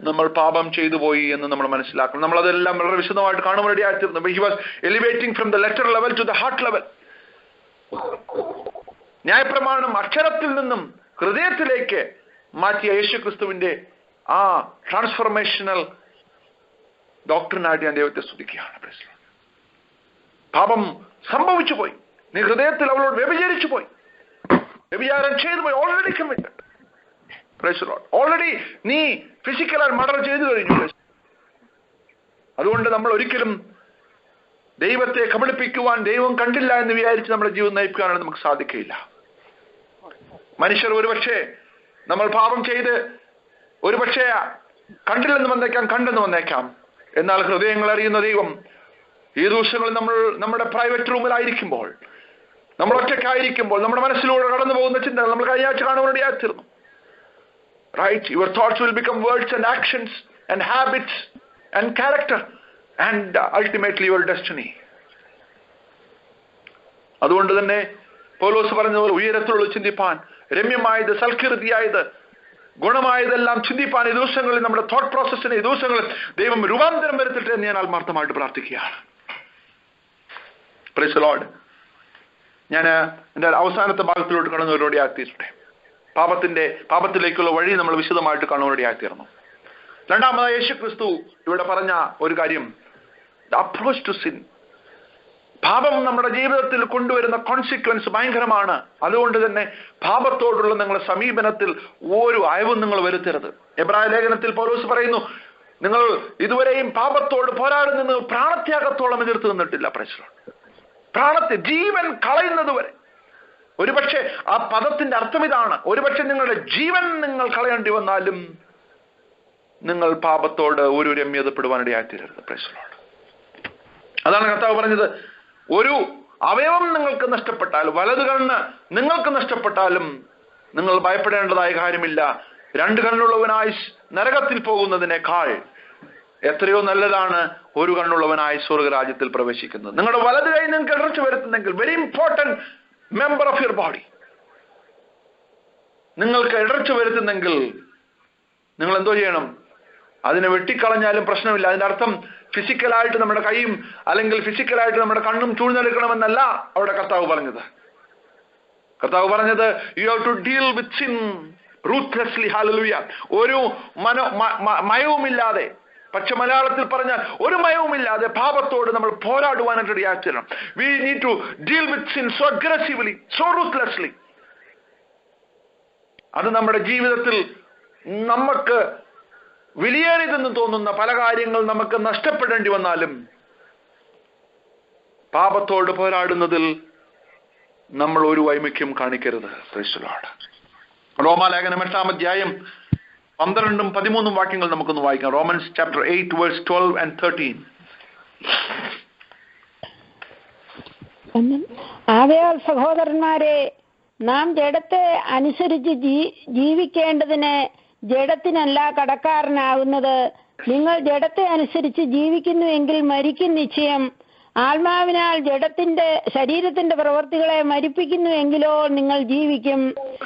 നമ്മൾ പാപം ചെയ്തു പോയി എന്ന് നമ്മൾ മനസ്സിലാക്കണം. നമ്മൾ അതെല്ലാം വളരെ വിശദമായിട്ട് കാണുവാനിടയായിത്തീർന്നു. He was elevating from the letter level to the heart level. ന്യായപ്രമാണം അക്ഷരത്തിൽ നിന്നും ഹൃദയത്തിലേക്ക് മാറ്റിയ യേശുക്രിസ്തുവിന്റെ ആ ട്രാൻസ്ഫോർമേഷണൽ ഡോക്ടറിനായിട്ട് ഞാൻ ദൈവത്തെ സ്തുതിക്കുകയാണ്. പാപം സംഭവിച്ചു പോയി, നീ ഹൃദയത്തിൽ അവളോട് വ്യഭിചരിച്ചു പോയി, വ്യഭിചാരം ചെയ്തു പോയി, already committed. Price the Lord. Already നീ ഫിസിക്കലായി മർഡർ ചെയ്തു കഴിഞ്ഞു. അതുകൊണ്ട് നമ്മൾ ഒരിക്കലും ദൈവത്തെ കബളിപ്പിക്കുവാൻ ദൈവം കണ്ടില്ല എന്ന് വിചാരിച്ച് നമ്മുടെ ജീവിതം നയിക്കാനാണ് നമുക്ക് സാധിക്കില്ല. മനുഷ്യർ ഒരുപക്ഷെ നമ്മൾ പാപം ചെയ്ത് ഒരുപക്ഷെ കണ്ടില്ലെന്ന് വന്നേക്കാം, കണ്ടെന്ന് വന്നേക്കാം. എന്നാൽ ഹൃദയങ്ങൾ അറിയുന്ന ദൈവം ഈ ദിവസങ്ങളിൽ നമ്മൾ നമ്മുടെ പ്രൈവറ്റ് റൂമിലായിരിക്കുമ്പോൾ, നമ്മൾ ഒറ്റയ്ക്കായിരിക്കുമ്പോൾ, നമ്മുടെ മനസ്സിലൂടെ കടന്നു പോകുന്ന ചിന്തകൾ നമ്മൾ കഴിഞ്ഞ ആഴ്ച കാണുവാനിടയായിത്തീർന്നു. Right? Your thoughts will become words and actions and habits and character and ultimately your destiny. അതുകൊണ്ട് തന്നെ പൗലോസ് പറഞ്ഞതുപോലെ ഉയരത്തിലുള്ള ചിന്തിപ്പാൻ, രമ്യമായത്, സൽകീർത്തിയായത്, ഗുണമായതെല്ലാം ചിന്തിപ്പാൻ ഈ ദിവസങ്ങളിൽ നമ്മുടെ തോട്ട് പ്രോസസ്സിന് ഈ ദിവസങ്ങളിൽ ദൈവം രൂപാന്തരം വരുത്തിട്ട് എന്ന് ഞാൻ ആത്മാർത്ഥമായിട്ട് പ്രാർത്ഥിക്കുകയാണ്. Price the Lord. ഞാൻ എൻ്റെ അവസാനത്തെ ഭാഗത്തിലോട്ട് കടന്നവരോടെയായിത്തീരട്ടെ. പാപത്തിലേക്കുള്ള വഴി നമ്മൾ വിശദമായിട്ട് കാണുവാനിടയായിത്തീർന്നു. രണ്ടാമതായി യേശുക്രിസ്തു ഇവിടെ പറഞ്ഞ ഒരു കാര്യം, ദ അപ്രോച്ച് ടു സിൻ. പാപം നമ്മുടെ ജീവിതത്തിൽ കൊണ്ടുവരുന്ന കോൺസിക്വൻസ് ഭയങ്കരമാണ്. അതുകൊണ്ട് തന്നെ പാപത്തോടുള്ള നിങ്ങളുടെ സമീപനത്തിൽ ഒരു അയവും നിങ്ങൾ വരുത്തരുത്. എബ്രായ ലേഖനത്തിൽ പൗലോസ് പറയുന്നു, നിങ്ങൾ ഇതുവരെയും പാപത്തോട് പോരാടുന്ന പ്രാണത്യാഗത്തോളം എതിർത്ത് നിന്നിട്ടില്ല. പ്രാണത്തെ ജീവൻ കളയുന്നത് വരെ. ഒരുപക്ഷെ ആ പദത്തിന്റെ അർത്ഥം ഇതാണ്, ഒരുപക്ഷെ നിങ്ങളുടെ ജീവൻ നിങ്ങൾ കളയേണ്ടി വന്നാലും നിങ്ങൾ പാപത്തോട് ഒരു രമ്യതപ്പെടുവാനിടയായിത്തീരരുത്. Price the Lord. അതാണ് കർത്താവ് പറഞ്ഞത്, ഒരു അവയവം നിങ്ങൾക്ക് നഷ്ടപ്പെട്ടാലും, വലതു കണ്ണ് നിങ്ങൾക്ക് നഷ്ടപ്പെട്ടാലും നിങ്ങൾ ഭയപ്പെടേണ്ടതായ കാര്യമില്ല. 2 കണ്ണുള്ളവനായി നരകത്തിൽ പോകുന്നതിനേക്കാൾ എത്രയോ നല്ലതാണ് ഒരു കണ്ണുള്ളവനായി സ്വർഗരാജ്യത്തിൽ പ്രവേശിക്കുന്നത്. നിങ്ങളുടെ വലതു കൈ നിങ്ങൾക്ക് ഇടർച്ച വരുത്തുന്നെങ്കിൽ, very important member of your body, നിങ്ങൾക്ക് ഇടർച്ച വരുത്തുന്നെങ്കിൽ നിങ്ങൾ എന്തോ ചെയ്യണം? അതിനെ വെട്ടിക്കളഞ്ഞാലും പ്രശ്നമില്ല. അതിന്റെ അർത്ഥം ഫിസിക്കലായിട്ട് നമ്മുടെ കൈയും അല്ലെങ്കിൽ ഫിസിക്കലായിട്ട് നമ്മുടെ കണ്ണും ചൂഴ്ന്നെടുക്കണമെന്നല്ല അവിടെ കർത്താവ് പറഞ്ഞത്. കർത്താവ് പറഞ്ഞത്, you have to deal with sin ruthlessly. ഹല്ലേലൂയ. ഒരു മയവുമില്ലാതെ, പക്ഷെ മലയാളത്തിൽ പറഞ്ഞാൽ ഒരു മയവുമില്ലാതെ പാപത്തോട് നമ്മൾ പോരാടുവാനായിട്ട് ഇടയാക്കണം. We need to deal with sin so aggressively, so ruthlessly. അത് നമ്മുടെ ജീവിതത്തിൽ നമുക്ക് വിലയേറിയതെന്ന് തോന്നുന്ന പല കാര്യങ്ങൾ നമുക്ക് നഷ്ടപ്പെടേണ്ടി വന്നാലും പാപത്തോട് പോരാടുന്നതിൽ നമ്മൾ ഒരു വൈമുഖ്യം കാണിക്കരുത്. Praise the Lord. റോമാലേഖനം 8-ാം അധ്യായം 12-13 വാക്യങ്ങൾ നമുക്കൊന്ന് വായിക്കാം. Romans chapter 8 verse 12 and 13. ആകയാൽ സഹോദരന്മാരെ, നാം ജഡത്തെ അനുസരിച്ച് ജീവിക്കേണ്ടതിന് ജഡത്തിനല്ല കടക്കാരനാകുന്നത്. നിങ്ങൾ ജഡത്തെ അനുസരിച്ച് ജീവിക്കുന്നുവെങ്കിൽ മരിക്കും നിശ്ചയം. ആത്മാവിനാൽ ശരീരത്തിന്റെ പ്രവൃത്തികളെ മരിപ്പിക്കുന്നുവെങ്കിലോ നിങ്ങൾ ജീവിക്കും.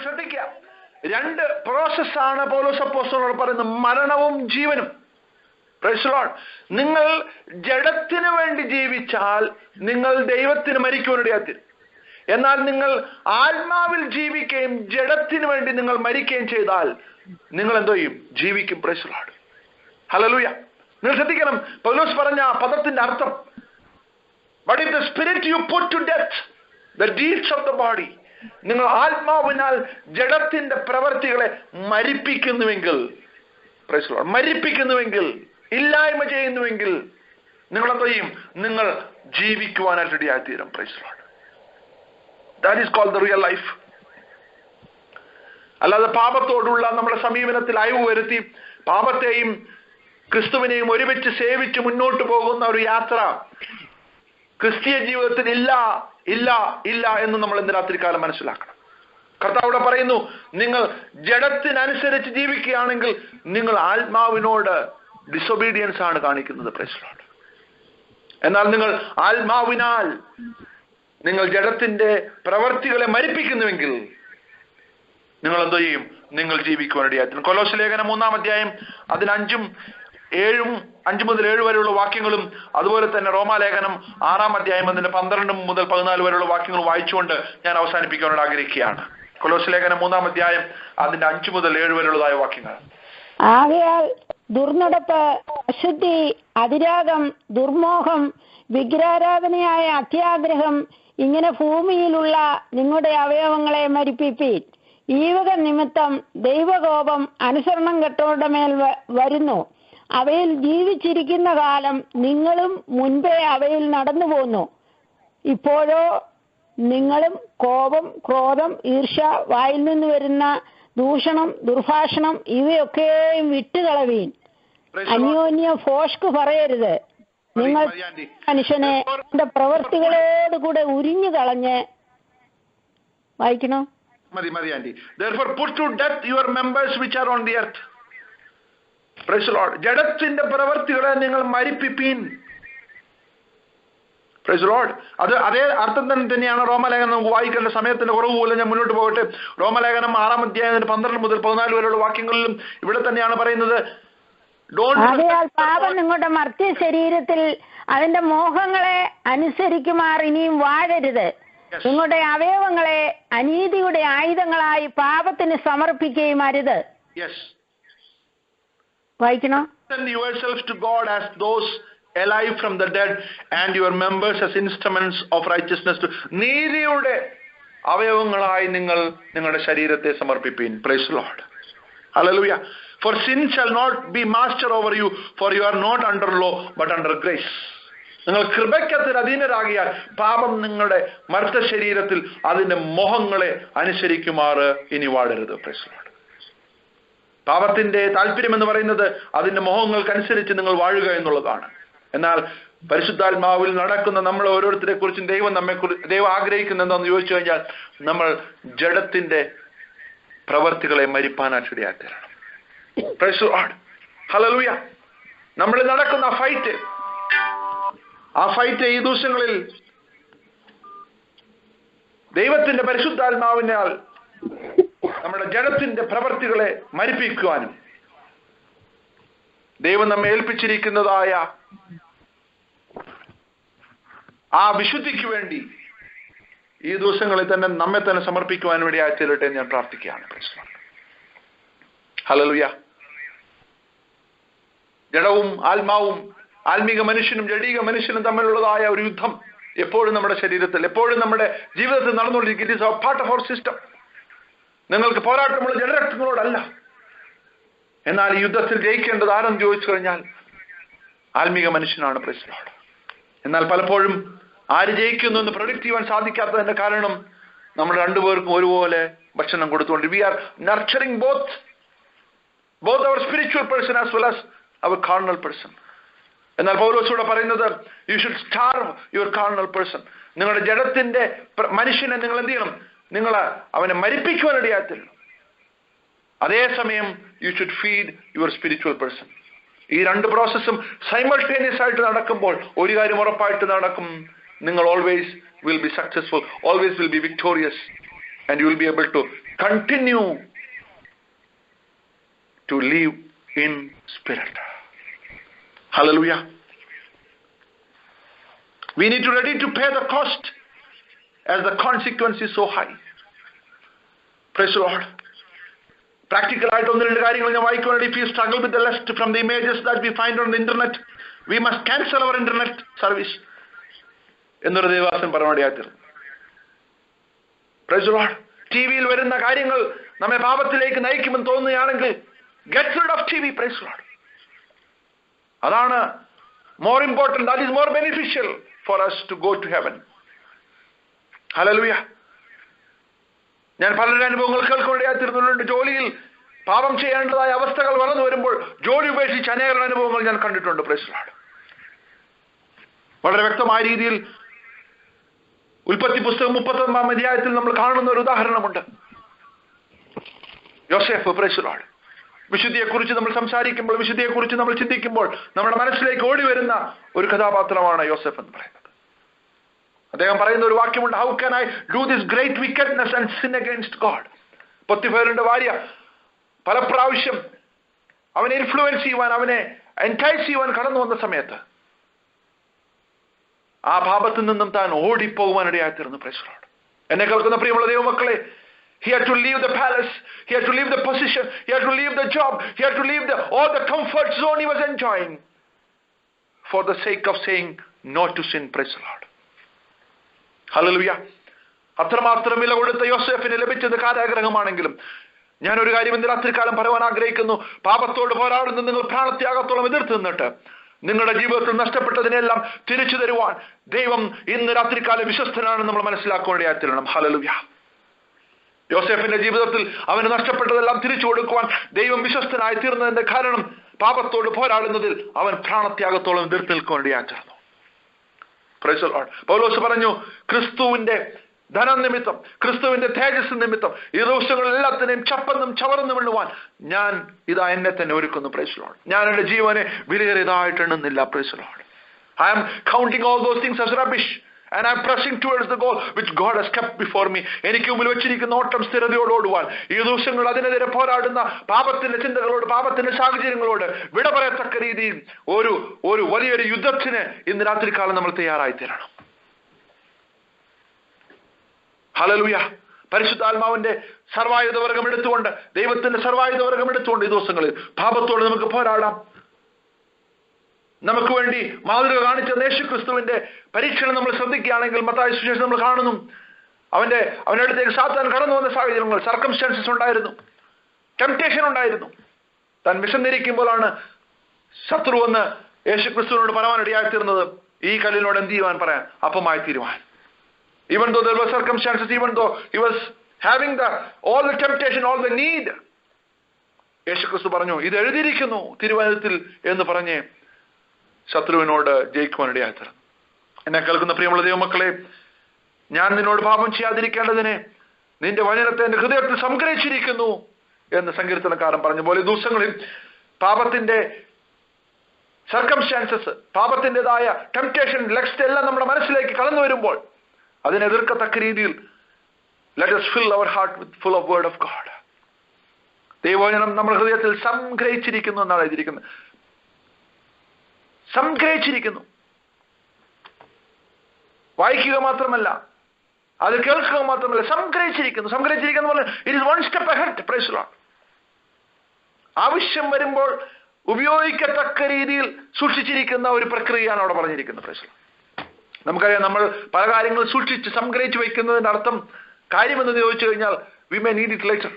ശ്രദ്ധിക്കുക, 2 പ്രോസസ്സാണ് പൗലോസ് അപ്പോസ്തലൻ പറയുന്നത്, മരണവും ജീവനും. Price the Lord. നിങ്ങൾ ജഡത്തിന് വേണ്ടി ജീവിച്ചാൽ നിങ്ങൾ ദൈവത്തിന് മരിക്കുവാനിടയാത്തി. എന്നാൽ നിങ്ങൾ ആത്മാവിൽ ജീവിക്കുകയും ജഡത്തിന് വേണ്ടി നിങ്ങൾ മരിക്കുകയും ചെയ്താൽ നിങ്ങൾ എന്തോ ചെയ്യും? ജീവിക്കും. Price the Lord. ഹല്ലേലൂയ. നിങ്ങൾ ശ്രദ്ധിക്കണം, പൗലോസ് പറഞ്ഞ പദത്തിന്റെ അർത്ഥം, but if the spirit you put to death the deeds of the body, നിങ്ങൾ ആത്മാവിനാൽ ജഡത്തിന്റെ പ്രവർത്തികളെ മരിപ്പിക്കുന്നുവെങ്കിൽ, പ്രൈസ് ദി ലോർഡ്, മരിപ്പിക്കുന്നുവെങ്കിൽ, ഇല്ലായ്മ ചെയ്യുന്നുവെങ്കിൽ നിങ്ങൾ എന്തോ ചെയ്യും? നിങ്ങൾ ജീവിക്കുവാനായിട്ട് ഇടയായിത്തീരും. Praise the Lord. That is called the real life. അല്ലാതെ പാപത്തോടുള്ള നമ്മുടെ സമീപനത്തിൽ അയവ് വരുത്തി പാപത്തെയും ക്രിസ്തുവിനെയും ഒരുമിച്ച് സേവിച്ച് മുന്നോട്ട് പോകുന്ന ഒരു യാത്ര ക്രിസ്തീയ ജീവിതത്തിൽ ഇല്ല ഇല്ല ഇല്ല എന്ന് നമ്മൾ ഇന്ന് രാത്രികാലം മനസ്സിലാക്കണം. കർത്താവ് പറയുന്നു, നിങ്ങൾ ജഡത്തിനനുസരിച്ച് ജീവിക്കുകയാണെങ്കിൽ നിങ്ങൾ ആത്മാവിനോട് ഡിസൊബീഡിയൻസ് ആണ് കാണിക്കുന്നത്. Price the Lord. എന്നാൽ നിങ്ങൾ ആത്മാവിനാൽ നിങ്ങൾ ജഡത്തിന്റെ പ്രവർത്തികളെ മരിപ്പിക്കുന്നുവെങ്കിൽ നിങ്ങൾ എന്തോ ചെയ്യും? നിങ്ങൾ ജീവിക്കുവാനിടയായി. കൊലോസ്യ ലേഖനം 3-ാം അധ്യായം അതിന് 5 മുതൽ 7 വരെയുള്ള വാക്യങ്ങളും അതുപോലെ തന്നെ റോമാലേഖനം 6-ാം അധ്യായം അതിന്റെ 12 മുതൽ 14 വരെയുള്ള വാക്യങ്ങൾ വായിച്ചുകൊണ്ട് ഞാൻ അവസാനിപ്പിക്കാൻ ആഗ്രഹിക്കുകയാണ്. കൊലോസ്യ ലേഖനം 3-ാം അധ്യായം അതിന്റെ 5 മുതൽ 7 വരെയുള്ളതായ വാക്യങ്ങൾ. ആകയാൽ ദുർനടപ്പ്, അശുദ്ധി, അതിരാഗം, ദുർമോഹം, വിഗ്രഹാരാധനയായ അത്യാഗ്രഹം, ഇങ്ങനെ ഭൂമിയിലുള്ള നിങ്ങളുടെ അവയവങ്ങളെ മരിപ്പിപ്പീൻ. ഈ വക നിമിത്തം ദൈവകോപം അനുസരണം കെട്ടവരുടെ മേൽ വരുന്നു. അവയിൽ ജീവിച്ചിരിക്കുന്ന കാലം നിങ്ങളും മുൻപേ അവയിൽ നടന്നു പോന്നു. ഇപ്പോഴോ നിങ്ങളും കോപം, ക്രോധം, ഈർഷ്യ, വായിൽ നിന്ന് വരുന്ന ദൂഷണം, ദുർഭാഷണം ഇവയൊക്കെയും വിട്ടുകളവീൻ. അന്യോന്യ ഫോഷ്ക് പറയരുത്. നിങ്ങൾ മനുഷ്യനെ അവന്റെ പ്രവൃത്തികളോടുകൂടെ ഉരിഞ്ഞു കളഞ്ഞ് വായിക്കണോ? മതി anti. Therefore put to death your members which are on the earth. Praise the Lord. ജഡത്തിന്റെ പ്രവൃത്തികളെ നിങ്ങൾ മരിപ്പിപ്പീൻ. Praise the Lord. അതേ അർത്ഥം തന്നെയാണ് റോമലേഖനം നമുക്ക് വായിക്കേണ്ട സമയത്തിന്റെ കുറവ് പോലെ ഞാൻ മുന്നോട്ട് പോകട്ടെ. റോമലേഖനം 6-ാം അധ്യായം 12 മുതൽ 14 വരെയുള്ള വാക്യങ്ങളിലും ഇവിടെ തന്നെയാണ് പറയുന്നത്, ആകയാൽ പാപം നിങ്ങളുടെ മർത്യ ശരീരത്തിൽ അതിന്റെ മോഹങ്ങളെ അനുസരിക്കുമാർ ഇനിയും വാഴരുത്. നിങ്ങളുടെ അവയവങ്ങളെ അനീതിയുടെ ആയുധങ്ങളായി പാപത്തിന് സമർപ്പിക്കുകയും അരുത്. വായിക്കണോ? yourselves to God as those alive from the dead and your members as instruments of righteousness. നീതിയുടെ അവയവങ്ങളായി നിങ്ങൾ നിങ്ങളുടെ ശരീരത്തെ സമർപ്പിപ്പീൻ. Praise the Lord. Hallelujah. For sin shall not be master over you, for you are not under law but under grace. നിങ്ങൾ കൃപയ്ക്കത്തിന് അധീനരാകിയാൽ പാപം നിങ്ങളുടെ മർത്ത ശരീരത്തിൽ അതിന്റെ മോഹങ്ങളെ അനുസരിക്കുമാറ് ഇനി വാഴരുത്. Praise the Lord. പാപത്തിന്റെ താല്പര്യം എന്ന് പറയുന്നത് അതിന്റെ മോഹങ്ങൾക്കനുസരിച്ച് നിങ്ങൾ വാഴുക എന്നുള്ളതാണ്. എന്നാൽ പരിശുദ്ധാത്മാവിൽ നടക്കുന്ന നമ്മൾ ഓരോരുത്തരെ കുറിച്ചും ദൈവം ആഗ്രഹിക്കുന്ന എന്താണെന്ന് ചോദിച്ചു കഴിഞ്ഞാൽ നമ്മൾ ജഡത്തിന്റെ പ്രവർത്തികളെ മരിപ്പാനായിട്ട് ഇടയാത്തരണം. Praise the Lord. Hallelujah. നമ്മൾ നടക്കുന്ന ആ ഫൈറ്റ് ഈ ദിവസങ്ങളിൽ ദൈവത്തിന്റെ പരിശുദ്ധാത്മാവിനാൽ നമ്മുടെ ജഡത്തിന്റെ പ്രവർത്തികളെ മരിപ്പിക്കുവാനും ദൈവം നമ്മെ ഏൽപ്പിച്ചിരിക്കുന്നതായ ആ വിശുദ്ധിക്ക് വേണ്ടി ഈ ദിവസങ്ങളിൽ തന്നെ നമ്മെ തന്നെ സമർപ്പിക്കുവാൻ വേണ്ടി ആയിത്തീരട്ടെ എന്ന് ഞാൻ പ്രാർത്ഥിക്കുകയാണ്. ഹല്ലേലൂയ. ജഡവും ആത്മാവും, ആത്മീക മനുഷ്യനും ജഡീക മനുഷ്യനും തമ്മിലുള്ളതായ ഒരു യുദ്ധം എപ്പോഴും നമ്മുടെ ശരീരത്തിൽ, എപ്പോഴും നമ്മുടെ ജീവിതത്തിൽ നടന്നുകൊണ്ടിരിക്കും. It is a part of our system. നിങ്ങൾക്ക് പോരാട്ടമുള്ള ജഡരക്തങ്ങളോടല്ല. എന്നാൽ ഈ യുദ്ധത്തിൽ ജയിക്കേണ്ടത് ആരെന്ന് ചോദിച്ചു കഴിഞ്ഞാൽ ആത്മീക മനുഷ്യനാണ്. Price the Lord. എന്നാൽ പലപ്പോഴും ആര് ജയിക്കുന്നു എന്ന് പ്രൊഡിക്റ്റ് ചെയ്യാൻ സാധിക്കാത്തതിന്റെ കാരണം നമ്മൾ രണ്ടുപേർക്കും ഒരുപോലെ ഭക്ഷണം കൊടുത്തുകൊണ്ട് we are nurturing both our spiritual person as well as our carnal person. എന്നാൽ പൗലോസൂടെ പറയുന്നത് you should starve your carnal person. നിങ്ങളുടെ ജഡത്തിന്റെ മനുഷ്യനെ നിങ്ങൾ എന്ത് ചെയ്യണം? നിങ്ങൾ അവനെ മരിപ്പിക്കുവാൻ ഇടയാത്തില്ല. അതേസമയം you should feed your spiritual person. ഈ രണ്ട് പ്രോസസ്സും സൈമൾട്ടേനിയസ് ആയിട്ട് നടക്കുമ്പോൾ ഒരു കാര്യം ഉറപ്പായിട്ട് നടക്കും. നിങ്ങൾ always will be successful, always will be victorious, and you will be able to continue to live in spirit. Hallelujah. We need to ready to pay the cost as the consequence is so high. Praise the Lord. Practical ആയിട്ട് ഒന്ന് രണ്ട് കാര്യങ്ങൾ ഞാൻ വായിക്കുവാണ്. If you struggle with the lust from the images that we find on the internet, we must cancel our internet service. എന്നൊരു ദേവാസൻ പരമടിയാത്തിരുന്നു. Praise the Lord. ടിവിയിൽ വരുന്ന കാര്യങ്ങൾ നമ്മെ പാപത്തിലേക്ക് നയിക്കുമെന്ന് തോന്നുകയാണെങ്കിൽ get rid of TV. Praise the Lord. അതാണ് more important, that is more beneficial for us to go to heaven. Hallelujah. ഞാൻ പലരുടെ അനുഭവങ്ങൾ കേൾക്കൊണ്ടേയാത്തിരുന്നുണ്ട്. ജോലിയിൽ പാപം ചെയ്യേണ്ടതായ അവസ്ഥകൾ വളർന്നു വരുമ്പോൾ ജോലി ഉപേക്ഷിച്ച് അനേകം അനുഭവങ്ങൾ ഞാൻ കണ്ടിട്ടുണ്ട്. Price the Lord. വളരെ വ്യക്തമായ രീതിയിൽ ഉൽപ്പത്തി പുസ്തകം 31-ാം അധ്യായത്തിൽ നമ്മൾ കാണുന്ന ഒരു ഉദാഹരണമുണ്ട്. യോസേഫ്. Price the Lord. വിശുദ്ധിയെക്കുറിച്ച് നമ്മൾ സംസാരിക്കുമ്പോൾ, വിശുദ്ധിയെക്കുറിച്ച് നമ്മൾ ചിന്തിക്കുമ്പോൾ നമ്മുടെ മനസ്സിലേക്ക് ഓടി വരുന്ന ഒരു കഥാപാത്രമാണ് യോസേഫ് എന്ന് പറയുന്നത്. അദ്ദേഹം പറയുന്ന ഒരു വാക്യമുണ്ട്, how can I do this great wickedness and sin against God. പൊത്തിഫേറിന്റെ ഭാര്യ പല പ്രാവശ്യം അവനെ ഇൻഫ്ലുവൻസ് ചെയ്യുവാൻ, അവനെ എൻറ്റൈസ് ചെയ്യുവാൻ കടന്നു വന്ന സമയത്ത് ആ പാപത്തിൽ നിന്നും താൻ ഓടിപ്പോകുവാനിടയായിത്തീർന്നു. Price the Lord. എന്നെ കേൾക്കുന്ന പ്രിയമുള്ള ദൈവമക്കളെ, he had to leave the palace, he had to leave the position, he had to leave the job, he had to leave all the comfort zone he was enjoying for the sake of saying no to sin. Praise the Lord. Hallelujah. അത്രമാത്രം വില കൊടുത്ത യോസേഫിന് ലഭിച്ചത് കാരാഗ്രഹമാണെങ്കിലും ഞാൻ ഒരു കാര്യം ഇന്ന് രാത്രികാലം പറയുവാൻ ആഗ്രഹിക്കുന്നു. പാപത്തോട് പോരാടുന്ന നിങ്ങൾ പ്രാണത്യാഗത്തോളം എതിർത്ത് നിന്നിട്ട് നിങ്ങളുടെ ജീവിതത്തിൽ നഷ്ടപ്പെട്ടതിനെല്ലാം തിരിച്ചു തരുവാൻ ദൈവം ഇന്ന് രാത്രികാലം വിശ്വസ്തനാണെന്ന് നമ്മൾ മനസ്സിലാക്കേണ്ടതായിത്തീരണം. ഹല്ലേലൂയ. യോസേഫിന്റെ ജീവിതത്തിൽ അവന് നഷ്ടപ്പെട്ടതെല്ലാം തിരിച്ചു കൊടുക്കുവാൻ ദൈവം വിശ്വസ്തനായി തീർന്നതിന്റെ കാരണം പാപത്തോട് പോരാടുന്നതിൽ അവൻ പ്രാണത്യാഗത്തോളം എതിർത്ത് നിൽക്കേണ്ടതായിത്തീർന്നു. Praise the Lord. പൗലോസ് പറഞ്ഞു, ക്രിസ്തുവിന്റെ ധനം നിമിത്തം, ക്രിസ്തുവിന്റെ തേജസ് നിമിത്തം ഈ ദിവസങ്ങളിൽ എല്ലാത്തിനെയും ചപ്പന്നും ചവർന്നും എണ്ണുവാൻ ഞാൻ ഇതാ എന്നെ തന്നെ ഒരുക്കുന്നു. Praise the Lord. ഞാൻ എന്റെ ജീവനെ വിലയേറിയതായിട്ട് എണ്ണുന്നില്ല. Praise the Lord. I am counting all those things as rubbish and I am pressing towards the goal which God has kept before me. എനിക്ക് മുമ്പിൽ വെച്ചിരിക്കുന്ന ഓട്ടം സ്ഥിരതയോട് ഓടുവാൻ ഈ ദിവസങ്ങൾ അതിനെതിരെ പോരാടുന്ന പാപത്തിന്റെ ചിന്തകളോട്, പാപത്തിന്റെ സാഹചര്യങ്ങളോട് വിട പറയത്തക്ക രീതിയിൽ ഒരു വലിയൊരു യുദ്ധത്തിന് ഇന്ന് രാത്രികാലം നമ്മൾ തയ്യാറായി തീരണം. ഹല്ലേലൂയ. പരിശുദ്ധാത്മാവിന്റെ സർവായുധവർഗം എടുത്തുകൊണ്ട്, ദൈവത്തിന്റെ സർവായുധവർഗം എടുത്തുകൊണ്ട് ഈ ദിവസങ്ങളിൽ പാപത്തോട് നമുക്ക് പോരാടാം. നമുക്ക് വേണ്ടി മാതൃക കാണിച്ച യേശുക്രിസ്തുവിന്റെ പരീക്ഷണം നമ്മൾ ശ്രദ്ധിക്കുകയാണെങ്കിൽ മത്തായി സുവിശേഷം നമ്മൾ കാണുന്നു. അവന്റെ അടുത്തേക്ക് സാത്താൻ കടന്നു വന്ന സാഹചര്യങ്ങൾ, സർക്കംസ്റ്റാൻസസ് ഉണ്ടായിരുന്നു, ടെംപ്റ്റേഷൻ ഉണ്ടായിരുന്നു. താൻ വിശന്നിരിക്കുമ്പോഴാണ് ശത്രു വന്ന് യേശുക്രിസ്തുവിനോട് പറയാനിടയായിത്തീർന്നത്, ഈ കല്ലിനോട് എന്ത് ചെയ്യുവാൻ പറയാൻ? അപ്പമായി തീരുവാൻ. Even though there were circumstances, even though he was having all the temptation, all the need, യേശുക്രിസ്തു പറഞ്ഞു, ഇത് എഴുതിയിരിക്കുന്നു തിരുവചനത്തിൽ എന്ന് പറഞ്ഞ് ശത്രുവിനോട് ജയിക്കുവാനിടയായിത്തീർന്നു. എന്നെ കേൾക്കുന്ന പ്രിയമുള്ള ദൈവമക്കളെ, ഞാൻ നിന്നോട് പാപം ചെയ്യാതിരിക്കേണ്ടതിനെ നിന്റെ വചനത്തെ എന്റെ ഹൃദയത്തിൽ സംഗ്രഹിച്ചിരിക്കുന്നു എന്ന് സങ്കീർത്തനക്കാരൻ പറഞ്ഞ പോലെ ദിവസങ്ങളിൽ പാപത്തിന്റെ സർക്കംസ്റ്റാൻസസ്, പാപത്തിൻ്റെതായ ടെംപ്റ്റേഷൻ, ലക്ഷ്യം എല്ലാം നമ്മുടെ മനസ്സിലേക്ക് കടന്നു വരുമ്പോൾ അതിനെ എതിർക്കത്തക്ക രീതിയിൽ let us fill our heart with full of word of God. ദൈവവചനം നമ്മുടെ ഹൃദയത്തിൽ സംഗ്രഹിച്ചിരിക്കുന്നു എന്നാണ് എഴുതിയിരിക്കുന്നത്. സംഗ്രഹിച്ചിരിക്കുന്നു. വായിക്കുക മാത്രമല്ല, അത് കേൾക്കുക മാത്രമല്ല, സംഗ്രഹിച്ചിരിക്കുന്നു. സംഗ്രഹിച്ചിരിക്കുന്നു പറഞ്ഞാൽ it is one step ahead. Praise the Lord. ആവശ്യം വരുമ്പോൾ ഉപയോഗിക്കത്തക്ക രീതിയിൽ സൂക്ഷിച്ചിരിക്കുന്ന ഒരു പ്രക്രിയയാണ് അവിടെ പറഞ്ഞിരിക്കുന്നത്. Price the Lord. നമുക്കറിയാം, നമ്മൾ പല കാര്യങ്ങൾ സൂക്ഷിച്ച് സംഗ്രഹിച്ച് വയ്ക്കുന്നതിന്റെ അർത്ഥം കാര്യമെന്ന് ചോദിച്ചു കഴിഞ്ഞാൽ we may need it later.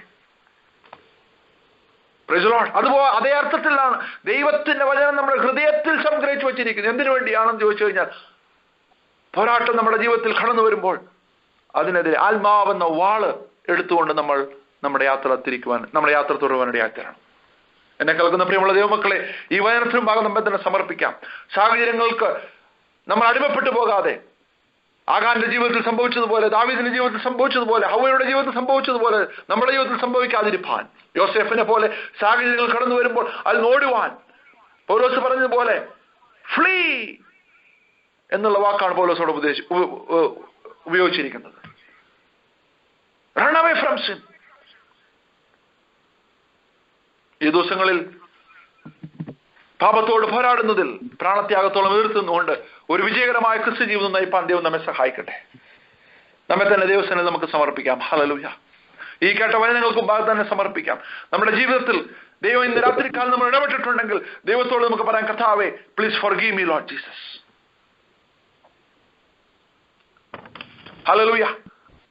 Price the Lord. അതുപോലെ അതേ അർത്ഥത്തിലാണ് ദൈവത്തിന്റെ വചനം നമ്മുടെ ഹൃദയത്തിൽ സംഗ്രഹിച്ചു വെച്ചിരിക്കുന്നത്. എന്തിനു വേണ്ടിയാണെന്ന് ചോദിച്ചു കഴിഞ്ഞാൽ പോരാട്ടം നമ്മുടെ ജീവിതത്തിൽ കടന്നു വരുമ്പോൾ അതിനെതിരെ ആത്മാവെന്ന വാള് എടുത്തുകൊണ്ട് നമ്മൾ നമ്മുടെ യാത്ര തുടരുവാനിടയായിത്തീരണം. എന്നെ കേൾക്കുന്ന പ്രിയമുള്ള ദൈവമക്കളെ, ഈ വചനത്തിനും ഭാഗം നമ്മെ തന്നെ സമർപ്പിക്കാം. സാഹചര്യങ്ങൾക്ക് നമ്മൾ അടിമപ്പെട്ടു പോകാതെ, ആഗാന്റെ ജീവിതത്തിൽ സംഭവിച്ചതുപോലെ, ദാവീദിന്റെ ജീവിതത്തിൽ സംഭവിച്ചതുപോലെ, ഹവ്വയുടെ ജീവിതത്തിൽ സംഭവിച്ചതുപോലെ നമ്മുടെ ജീവിതത്തിൽ സംഭവിക്കാതിരിപ്പാൻ, യോസേഫിനെ പോലെ സാഹചര്യങ്ങൾ കടന്നു വരുമ്പോൾ അത് ഓടുവാൻ പൗലോസ് പറഞ്ഞതുപോലെ ഫ്ലീ എന്നുള്ള വാക്കാണ് പൗലോസോട് ഉപയോഗിച്ചിരിക്കുന്നത്. Run away from sin. ഈ ദിവസങ്ങളിൽ പാപത്തോട് പോരാടുന്നതിൽ പ്രാണത്യാഗത്തോളം എതിർത്തുന്നുകൊണ്ട് ഒരു വിജയകരമായ ക്രിസ്തു ജീവിതം നയിപ്പാൻ ദൈവം നമ്മെ സഹായിക്കട്ടെ. നമ്മെ തന്നെ ദൈവസേനയിൽ നമുക്ക് സമർപ്പിക്കാം. ഹല്ലേലൂയ. ഈ കേട്ട വചനങ്ങൾക്കും ഭാഗത്ത് തന്നെ സമർപ്പിക്കാം. നമ്മുടെ ജീവിതത്തിൽ ദൈവം ഇന്ന് രാത്രിക്കാലം നമ്മൾ ഇടപെട്ടിട്ടുണ്ടെങ്കിൽ ദൈവത്തോട് നമുക്ക് പറയാം, കർത്താവേ please forgive me lord Jesus. ഹല്ലേലൂയ.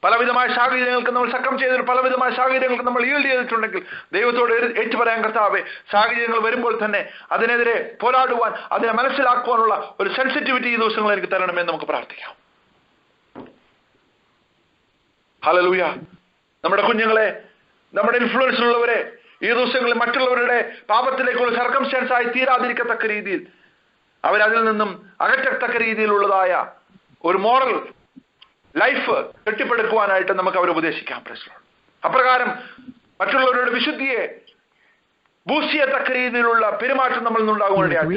പലവിധമായ സാഹചര്യങ്ങൾക്ക് നമ്മൾ സക്കം ചെയ്തിട്ട് പലവിധമായ സാഹചര്യങ്ങൾക്ക് നമ്മൾ ഈൽഡ് ചെയ്തിട്ടുണ്ടെങ്കിൽ ദൈവത്തോട് ഏറ്റു പറയാൻ, കർത്താവേ സാഹചര്യങ്ങൾ വരുമ്പോൾ തന്നെ അതിനെതിരെ പോരാടുവാൻ, അതിനെ മനസ്സിലാക്കുവാനുള്ള ഒരു സെൻസിറ്റിവിറ്റി ഈ ദിവസങ്ങൾ എനിക്ക് തരണമെന്ന് നമുക്ക് പ്രാർത്ഥിക്കാം. ഹല്ലേലൂയ. നമ്മുടെ കുഞ്ഞുങ്ങളെ, നമ്മുടെ ഇൻഫ്ലുവൻസിലുള്ളവരെ ഈ ദിവസങ്ങളിൽ മറ്റുള്ളവരുടെ പാപത്തിലേക്കുള്ള സർക്കംസ്റ്റൻസ് ആയി തീരാതിരിക്കത്തക്ക രീതിയിൽ, അവരതിൽ നിന്നും അകറ്റത്തക്ക രീതിയിലുള്ളതായ ഒരു മോറൽ ലൈഫ് കെട്ടിപ്പടുക്കുവാനായിട്ട് നമുക്ക് അവരെ ഉപദേശിക്കാം. അപ്രകാരം മറ്റുള്ളവരുടെ വിശുദ്ധിയെ ബൂസ്റ്റ് ചെയ്യത്തക്ക രീതിയിലുള്ള പെരുമാറ്റം നമ്മൾ ഉണ്ടാകുവാനിടയാകും.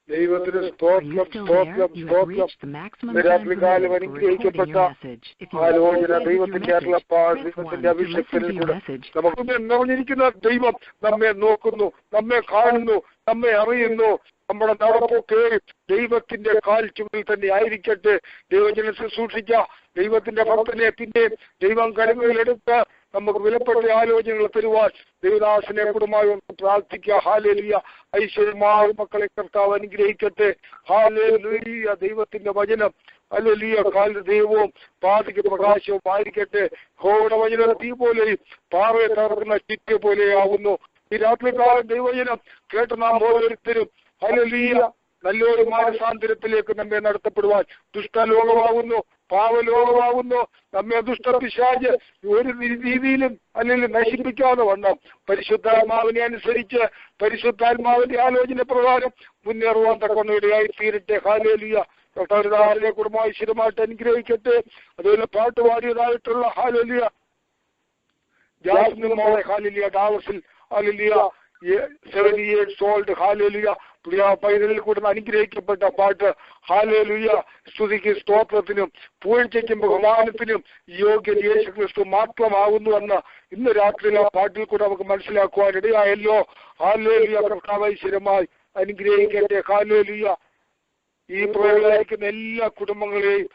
ദൈവത്തിന് സ്തോത്രം, സ്തോത്രം, സ്തോത്രം. രാത്രികാലം അനുഗ്രഹിക്കപ്പെട്ട ആലോചന, ദൈവത്തിന്റെ അരുളപ്പാട്, ദൈവത്തിന്റെ അഭിഷേകത്തിൽ കൂടെ നമുക്ക് നിറഞ്ഞിരിക്കുന്ന ദൈവം നമ്മെ നോക്കുന്നു, നമ്മെ കാണുന്നു, നമ്മെ അറിയുന്നു. നമ്മുടെ നടപ്പൊക്കെ ദൈവത്തിന്റെ കാൽച്ചുവൽ തന്നെ ആയിരിക്കട്ടെ. ദൈവജനം ശുശ്രൂഷിച്ച ദൈവത്തിന്റെ ഭക്തനെ പിന്നെ ദൈവം കരങ്ങളിലെടുത്ത് നമുക്ക് വിലപ്പെട്ട ആലോചനകൾ തരുവാൻ ദൈവദാസനെ കുടുംബമായി ഒന്ന് പ്രാർത്ഥിക്കുക. ഹല്ലേലൂയ. ഐശ്വര്യമായ മക്കളെ കർത്താവ് അനുഗ്രഹിക്കട്ടെ. ഹല്ലേലൂയ. ദൈവത്തിന്റെ വചനം ഹല്ലേലൂയ കാലിന് ദൈവവും പാതിക്ക് പ്രകാശവും ആയിരിക്കട്ടെ. യഹോവയുടെ വചനം തീ പോലെയും പാറയെ തകർക്കുന്ന ചിറ്റ പോലെയാവുന്നു. ഈ രാത്രികാലം ദൈവവചനം കേട്ട് നാം ഓരോരുത്തരും ഹല്ലേലൂയ നല്ലൊരു മാനസാന്തരത്തിലേക്ക് നമ്മെ നടത്തപ്പെടുവാൻ, ദുഷ്ടലോകമാകുന്നു, പാവലോകമാകുന്നു, നമ്മെ ദുഷ്ടപിശാച് ഒരു രീതിയിലും അല്ലെങ്കിൽ നശിപ്പിക്കാതെ വണ്ണം പരിശുദ്ധാത്മാവിനെ അനുസരിച്ച് പരിശുദ്ധാത്മാവിന്റെ ആലോചന പ്രകാരം മുന്നേറുവാൻ തക്കവണ്ണയായി തീരട്ടെ. ഹല്ലേലൂയ. കർത്താവിനെ കുടുംബമായി സ്ഥിരമായിട്ട് അനുഗ്രഹിക്കട്ടെ. അതുപോലെ പാട്ടുപാടിയതായിട്ടുള്ള ഹല്ലേലൂയ ജാസ്മിൻ മോളെ ഹല്ലേലൂയ ഡാവസിൽ ഹല്ലേലൂയ 7 years old ഹല്ലേലൂയ പൈതലിൽ കൂടുന്ന അനുഗ്രഹിക്കപ്പെട്ട പാട്ട് ഹല്ലേലൂയ. സ്തുതിക്ക് സ്തോത്രത്തിനും പൂഴ്ചയ്ക്കും ബഹുമാനത്തിനും യോഗ്യൻ യേശു ക്രിസ്തു മാത്രമാകുന്നുവെന്ന് ഇന്ന് രാത്രിയിൽ ആ പാട്ടിൽ കൂടെ നമുക്ക് മനസ്സിലാക്കുവാൻ ഇടയായല്ലോ. ഹല്ലേലൂയ. കർത്താവ് ഐശ്വര്യമായി അനുഗ്രഹിക്കട്ടെ. ഹല്ലേലൂയ. ഈ പ്രയോഗമായിരിക്കുന്ന എല്ലാ കുടുംബങ്ങളെയും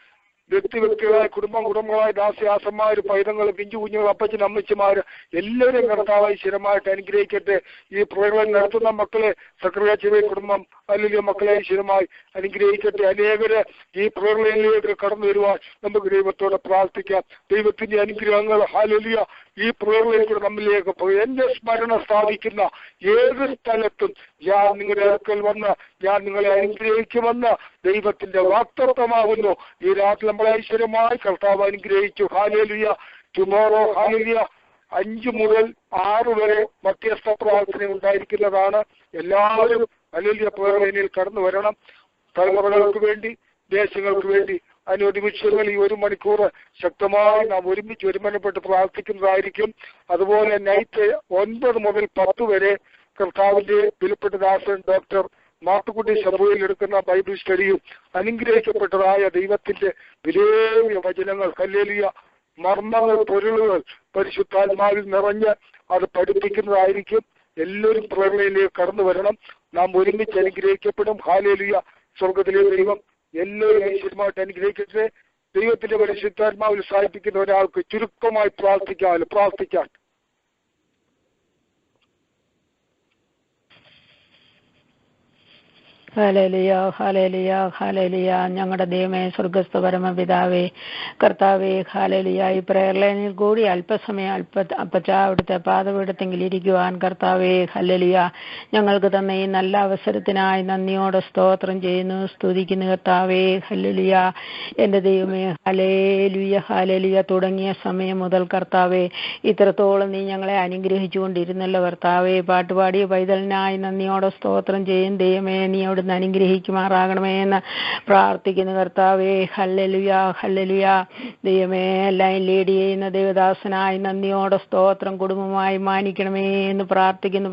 വ്യക്തികളായ കുടുംബങ്ങളായ ദാസ്യാസന്മാര്, പൈതങ്ങൾ, പിഞ്ചു കുഞ്ഞുങ്ങൾ, അപ്പച്ചൻ, അമ്മച്ചിമാര് എല്ലാവരെയും കർത്താവായി സ്ഥിരമായിട്ട് അനുഗ്രഹിക്കട്ടെ. ഈ പ്രയോഗങ്ങൾ നടത്തുന്ന മക്കളെ സക്രിയ കുടുംബം അല്ലെങ്കിൽ മക്കളെ സ്ഥിരമായി അനുഗ്രഹിക്കട്ടെ. അനേകര് ഈ പ്രയോഗങ്ങളിലേക്ക് കടന്നു വരുവാൻ നമുക്ക് ദൈവത്തോടെ പ്രാർത്ഥിക്കാം. ദൈവത്തിന്റെ അനുഗ്രഹങ്ങൾ ഹല്ലേലൂയ ഈ പ്രയോഗങ്ങളിൽ കൂടെ നമ്മിലേക്ക് എന്റെ സ്മരണ സ്ഥാപിക്കുന്ന ഏത് സ്ഥലത്തും ഞാൻ നിങ്ങളുടെ അടുക്കൽ വന്ന് ഞാൻ നിങ്ങളെ അനുഗ്രഹിക്കുമെന്ന് ദൈവത്തിന്റെ വാക്തത്വമാകുന്നു. ഈ രാത്രി നമ്മളെ ഐശ്വര്യമായി കർത്താവ് അനുഗ്രഹിച്ചു. ഹല്ലേലൂയ. ടുമോറോ ഹല്ലേലൂയ 5 മുതൽ 6 വരെ മധ്യസ്ഥ പ്രാർത്ഥന ഉണ്ടായിരിക്കുന്നതാണ്. എല്ലാവരും ഹല്ലേലൂയ പ്രേരണയിൽ കടന്നു വരണം. തലമുറകൾക്ക് വേണ്ടി, ദേശങ്ങൾക്ക് വേണ്ടി അനവധി വിഷയങ്ങൾ ഈ 1 മണിക്കൂർ ശക്തമായി നാം ഒരുമിച്ച് ഒരുമനപ്പെട്ട് പ്രാർത്ഥിക്കുന്നതായിരിക്കും. അതുപോലെ നൈറ്റ് 9 മുതൽ 10 വരെ കർത്താവിന്റെ വിലപ്പെട്ട ദാസൻ ഡോക്ടർ മാത്തുക്കുട്ടി ശബുവിൽ എടുക്കുന്ന ബൈബിൾ സ്റ്റഡിയും അനുഗ്രഹിക്കപ്പെട്ടതായ ദൈവത്തിന്റെ വിലേറിയ വചനങ്ങൾ ഹല്ലേലൂയ മർമ്മങ്ങൾ, പൊരുളുകൾ പരിശുദ്ധാത്മാവിൽ നിറഞ്ഞ് അത് പഠിപ്പിക്കുന്നതായിരിക്കും. എല്ലാവരും പ്രേരണയിലേക്ക് കടന്നു വരണം. നാം ഒരുമിച്ച് അനുഗ്രഹിക്കപ്പെടും. ഹല്ലേലൂയ. സ്വർഗത്തിലെ ദൈവം എല്ലാവരും ഐശ്വര്യമായിട്ട് അനുഗ്രഹിക്കട്ടെ. ദൈവത്തിന്റെ പരിശുദ്ധാത്മാവിൽ സഹായിപ്പിക്കുന്ന ഒരാൾക്ക് ചുരുക്കമായി പ്രാർത്ഥിക്കാൻ ഹല്ലേലൂയ, ഹല്ലേലൂയ, ഹല്ലേലൂയ. ഞങ്ങളുടെ ദൈവമേ, സ്വർഗ്ഗസ്ഥ പരമപിതാവേ, കർത്താവേ, ഹല്ലേലൂയ. ഈ പ്രയർ ലൈനിൽ കൂടി അല്പസമയം അപ്പച്ചാ അവിടുത്തെ പാദപീഠത്തെങ്കിൽ ഇരിക്കുവാൻ കർത്താവേ, ഹല്ലേലൂയ, ഞങ്ങൾക്ക് തന്ന ഈ നല്ല അവസരത്തിനായി നന്ദിയോടെ സ്തോത്രം ചെയ്യുന്നു, സ്തുതിക്കുന്നു കർത്താവേ, ഹല്ലേലൂയ. എൻ്റെ ദൈവമേ, ഹല്ലേലൂയ, ഹല്ലേലൂയ. തുടങ്ങിയ സമയം മുതൽ കർത്താവേ, ഇത്രത്തോളം നീ ഞങ്ങളെ അനുഗ്രഹിച്ചുകൊണ്ടിരുന്നല്ലോ കർത്താവേ. പാട്ടുപാടിയ പൈതലിനായി നന്ദിയോടെ സ്തോത്രം ചെയ്യും ദൈവമേ. നീ അവിടുന്ന് അനുഗ്രഹിക്കുമാറാകണമേ എന്ന് പ്രാർത്ഥിക്കുന്നു കർത്താവേ, ഹല്ലേലൂയ, ഹല്ലേലൂയ. ദൈവമേ, ലൈൻ ലീഡ് ചെയ്യുന്ന ദേവദാസനായി നന്ദിയോടെ സ്തോത്രം കുടുംബമായി മാനിക്കണമേ എന്ന് പ്രാർത്ഥിക്കുന്നു.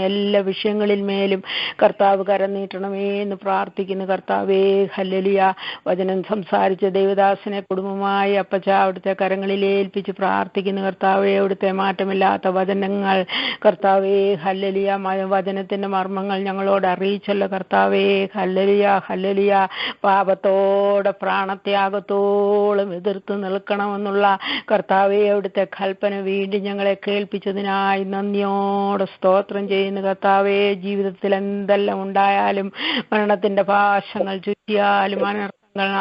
എല്ലാ വിഷയങ്ങളിൽ മേലും കർത്താവ് കരനീട്ടണമേ എന്ന് പ്രാർത്ഥിക്കുന്നു കർത്താവേ, ഹല്ലേലൂയ. വചനം സംസാരിച്ച ദേവദാസനെ കുടുംബമായി അപ്പച്ചാ അവിടുത്തെ കരങ്ങളിൽ ഏൽപ്പിച്ച് പ്രാർത്ഥിക്കുന്നു കർത്താവേ. അവിടുത്തെ മാറ്റമില്ലാത്ത വചനങ്ങൾ കർത്താവേ, ഹല്ലേലൂയ, വചനത്തിന്റെ മർമ്മങ്ങൾ ഞങ്ങളോട് അറിയിച്ചല്ലോ കർത്താവേ, ഹല്ലേലൂയ, ഹല്ലേലൂയ. പാപത്തോടെ പ്രാണത്യാഗത്തോളം എതിർത്ത് നിൽക്കണമെന്നുള്ള കർത്താവേ അവിടുത്തെ കൽപ്പന വീണ്ടും ഞങ്ങളെ കേൾപ്പിച്ചതിനായി നന്ദിയോടെ സ്തോത്രം ചെയ്യുന്നു കർത്താവേ. ജീവിതത്തിൽ എന്തെല്ലാം ഉണ്ടായാലും, മരണത്തിന്റെ പാശങ്ങൾ ചുറ്റിയാലും,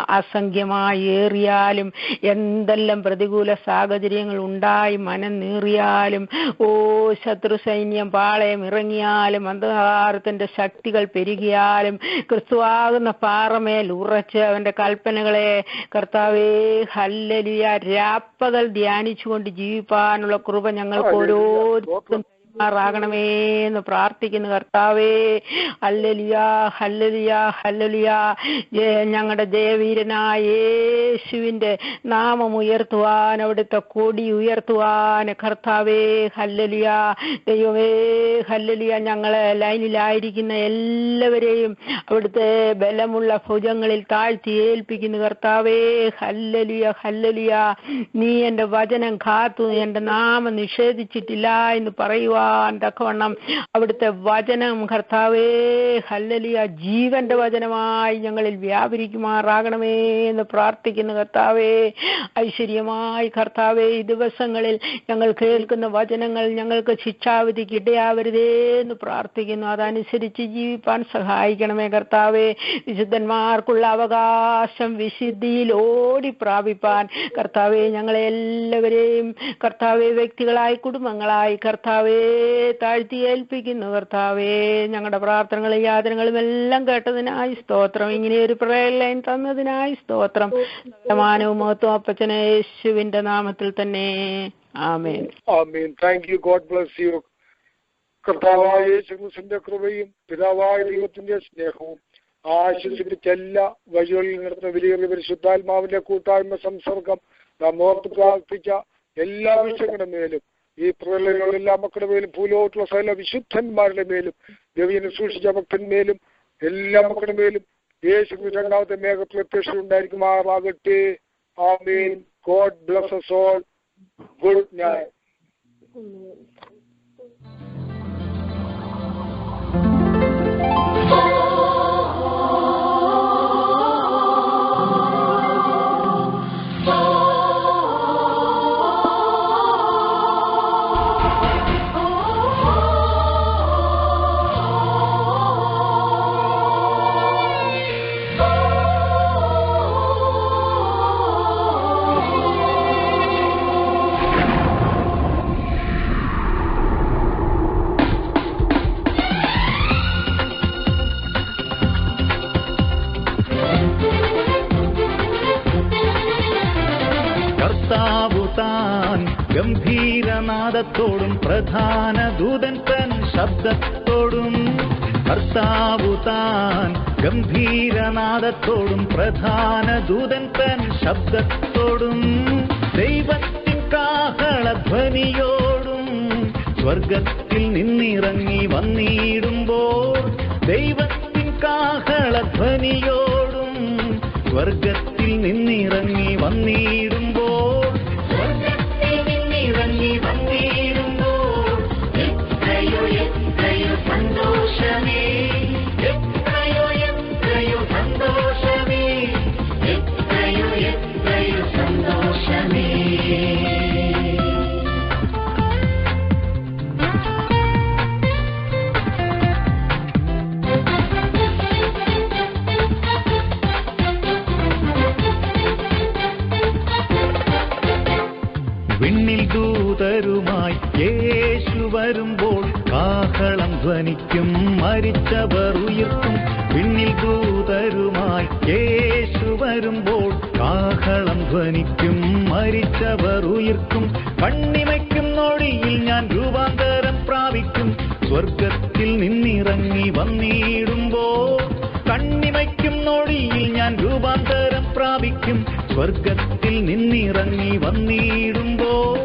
അസംഖ്യമായി ഏറിയാലും, എന്തെല്ലാം പ്രതികൂല സാഹചര്യങ്ങൾ ഉണ്ടായി മനം നീറിയാലും, ശത്രു സൈന്യം പാളയം ഇറങ്ങിയാലും, അന്ധകാരത്തിന്റെ ശക്തികൾ പെരുകിയാലും, ക്രിസ്തുവാകുന്ന പാറമേൽ ഉറച്ച് അവന്റെ കൽപ്പനകളെ കർത്താവേ, ഹല്ലേലൂയ, രാപ്പകൽ ധ്യാനിച്ചുകൊണ്ട് ജീവിപ്പാനുള്ള കൃപ ഞങ്ങൾക്ക് ഓരോരുത്തർക്കും ാകണമേ എന്ന് പ്രാർത്ഥിക്കുന്നു കർത്താവേ, ഹല്ലേലൂയ, ഹല്ലേലൂയ, ഹല്ലേലൂയ. ഞങ്ങളുടെ ജയവീരനായ യേശുവിന്റെ നാമം ഉയർത്തുവാൻ, അവിടുത്തെ കൊടി ഉയർത്തുവാൻ കർത്താവേ, ഹല്ലേലൂയ. ദൈവമേ, ഹല്ലേലൂയ. ഞങ്ങളെ ലൈനിലായിരിക്കുന്ന എല്ലാവരെയും അവിടുത്തെ ബലമുള്ള ഭുജങ്ങളിൽ താഴ്ത്തി ഏൽപ്പിക്കുന്നു കർത്താവേ, ഹല്ലേലൂയ, ഹല്ലേലൂയ. നീ എൻ്റെ വചനം കാത്തു എൻ്റെ നാമം നിഷേധിച്ചിട്ടില്ല എന്ന് പറയുവാൻ തക്കവണ്ണം അവിടുത്തെ വചനം കർത്താവേ, ഹല്ലേലൂയ, ജീവന്റെ വചനമായി ഞങ്ങളിൽ വ്യാപരിക്കുമാറാകണമേ എന്ന് പ്രാർത്ഥിക്കുന്നു കർത്താവേ. ഐശ്വര്യമായി കർത്താവേ, ഈ ദിവസങ്ങളിൽ ഞങ്ങൾ കേൾക്കുന്ന വചനങ്ങൾ ഞങ്ങൾക്ക് ശിക്ഷാവിധിക്ക് ഇടയാവരുതേ എന്ന് പ്രാർത്ഥിക്കുന്നു. അതനുസരിച്ച് ജീവിപ്പാൻ സഹായിക്കണമേ കർത്താവേ. വിശുദ്ധന്മാർക്കുള്ള അവകാശം വിശുദ്ധിയിൽ ഓടി പ്രാപിപ്പാൻ കർത്താവേ, ഞങ്ങളെ എല്ലാവരെയും കർത്താവേ, വ്യക്തികളായി കുടുംബങ്ങളായി കർത്താവേ താഴ്ത്തി ഏൽപ്പിക്കുന്നു കർത്താവേ. ഞങ്ങളുടെ പ്രാർത്ഥനകളും യാതനകളും എല്ലാം കേട്ടതിനായി സ്തോത്രം. ഇങ്ങനെ ഒരു പ്രയർ ലൈൻ തന്നതിനായി സ്തോത്രം. സമാനവും മഹത്വം അപ്പച്ചനെ യേശുവിന്റെ നാമത്തിൽ തന്നെ, ആമേൻ. ആമേൻ. Thank you. God bless you. കർത്താവായ യേശുക്രിസ്തുവിന്റെ കൃപയും പിതാവായ ദൈവത്തിന്റെ സ്നേഹവും ആശീർവദിച്ച എല്ലാ വഴികളിൽ നടത്തുന്ന വലിയ പരിശുദ്ധാത്മാവിന്റെ കൂട്ടായ്മ സംസർഗം നാം ഓർത്ത് പ്രാർത്ഥിച്ച എല്ലാ വിഷയങ്ങളുടെ മേലും, ഈ പ്രളയങ്ങളുടെ എല്ലാ മക്കളുടെ മേലും, ഭൂലോകത്തുള്ള സകല വിശുദ്ധന്മാരുടെ മേലും, ദേവിയെ സൂക്ഷിച്ച ഭക്തന്മേലും, എല്ലാ മക്കളുടെ മേലും യേശു രണ്ടാമത്തെ മേഘത്തിൽ പ്രത്യക്ഷ ഉണ്ടായിരിക്കുമാറാകട്ടെ. ആമേൻ. God bless us all. Good night. ഗംഭീരനാദത്തോടും പ്രധാന ദൂതൻ തൻ ശബ്ദത്തോടും, കർത്താവു താൻ ഗംഭീരനാദത്തോടും പ്രധാന ദൂതൻ തൻ ശബ്ദത്തോടും, ദൈവത്തിൻ കാഹളധ്വനിയോടും സ്വർഗത്തിൽ നിന്നിറങ്ങി വന്നിടുമ്പോൾ, ദൈവത്തിൻ കാഹളധ്വനിയോടും സ്വർഗത്തിൽ നിന്നിറങ്ങി വന്നിടുമ്പോൾ, എത്രയോ എത്രയോ സന്തോഷമേ, എത്രയോ എത്രയോ സന്തോഷമേ, എത്രയോ എത്രയോ സന്തോഷമേ. വരുമ്പോൾ കാഹളം ധ്വനിക്കും, മരിച്ചവർ ഉയർക്കും, പിന്നിൽ ദൂതരുമായി യേശു വരുമ്പോൾ കാഹളം ധ്വനിക്കും, മരിച്ചവർ ഉയർക്കും, കണ്ണിമയ്ക്കും നൊടിയിൽ ഞാൻ രൂപാന്തരം പ്രാപിക്കും, സ്വർഗത്തിൽ നിന്നിറങ്ങി വന്നിടുമ്പോൾ കണ്ണിമയ്ക്കും നൊടിയിൽ ഞാൻ രൂപാന്തരം പ്രാപിക്കും, സ്വർഗത്തിൽ നിന്നിറങ്ങി വന്നിടുമ്പോൾ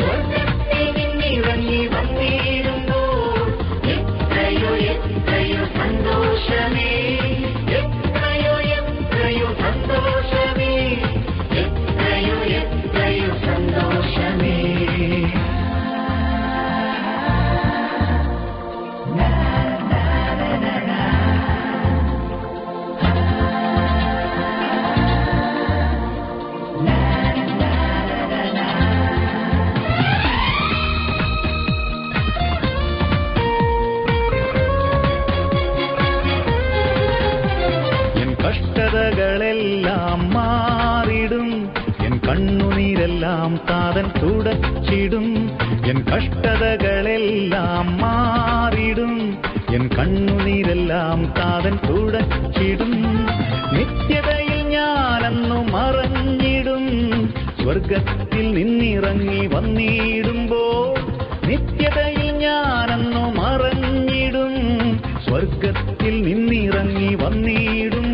സ്വർഗത്തിൽ നിന്നിറങ്ങി വന്നിടുമ്പോൾ എത്രയോ എത്രയോ സന്തോഷമേ, എത്രയോ എത്രയോ സന്തോഷമേ, എത്രയോ എത്രയോ സന്തോഷമേ. കഷ്ടതകളെല്ലാം മാറിടും, എൻ കണ്ണുനീരെല്ലാം താതൻ തുടച്ചിടും, എൻ കഷ്ടതകളെല്ലാം മാറിടും, എൻ കണ്ണുനീരെല്ലാം താതൻ തുടച്ചിടും, നിത്യതയിൽ ഞാനന്നു മറഞ്ഞിടും, സ്വർഗത്തിൽ നിന്നിറങ്ങി വന്നിടുമ്പോൾ നിത്യതയിൽ ഞാനന്നു മറഞ്ഞിടും, സ്വർഗത്തിൽ നിന്നിറങ്ങി വന്നിടും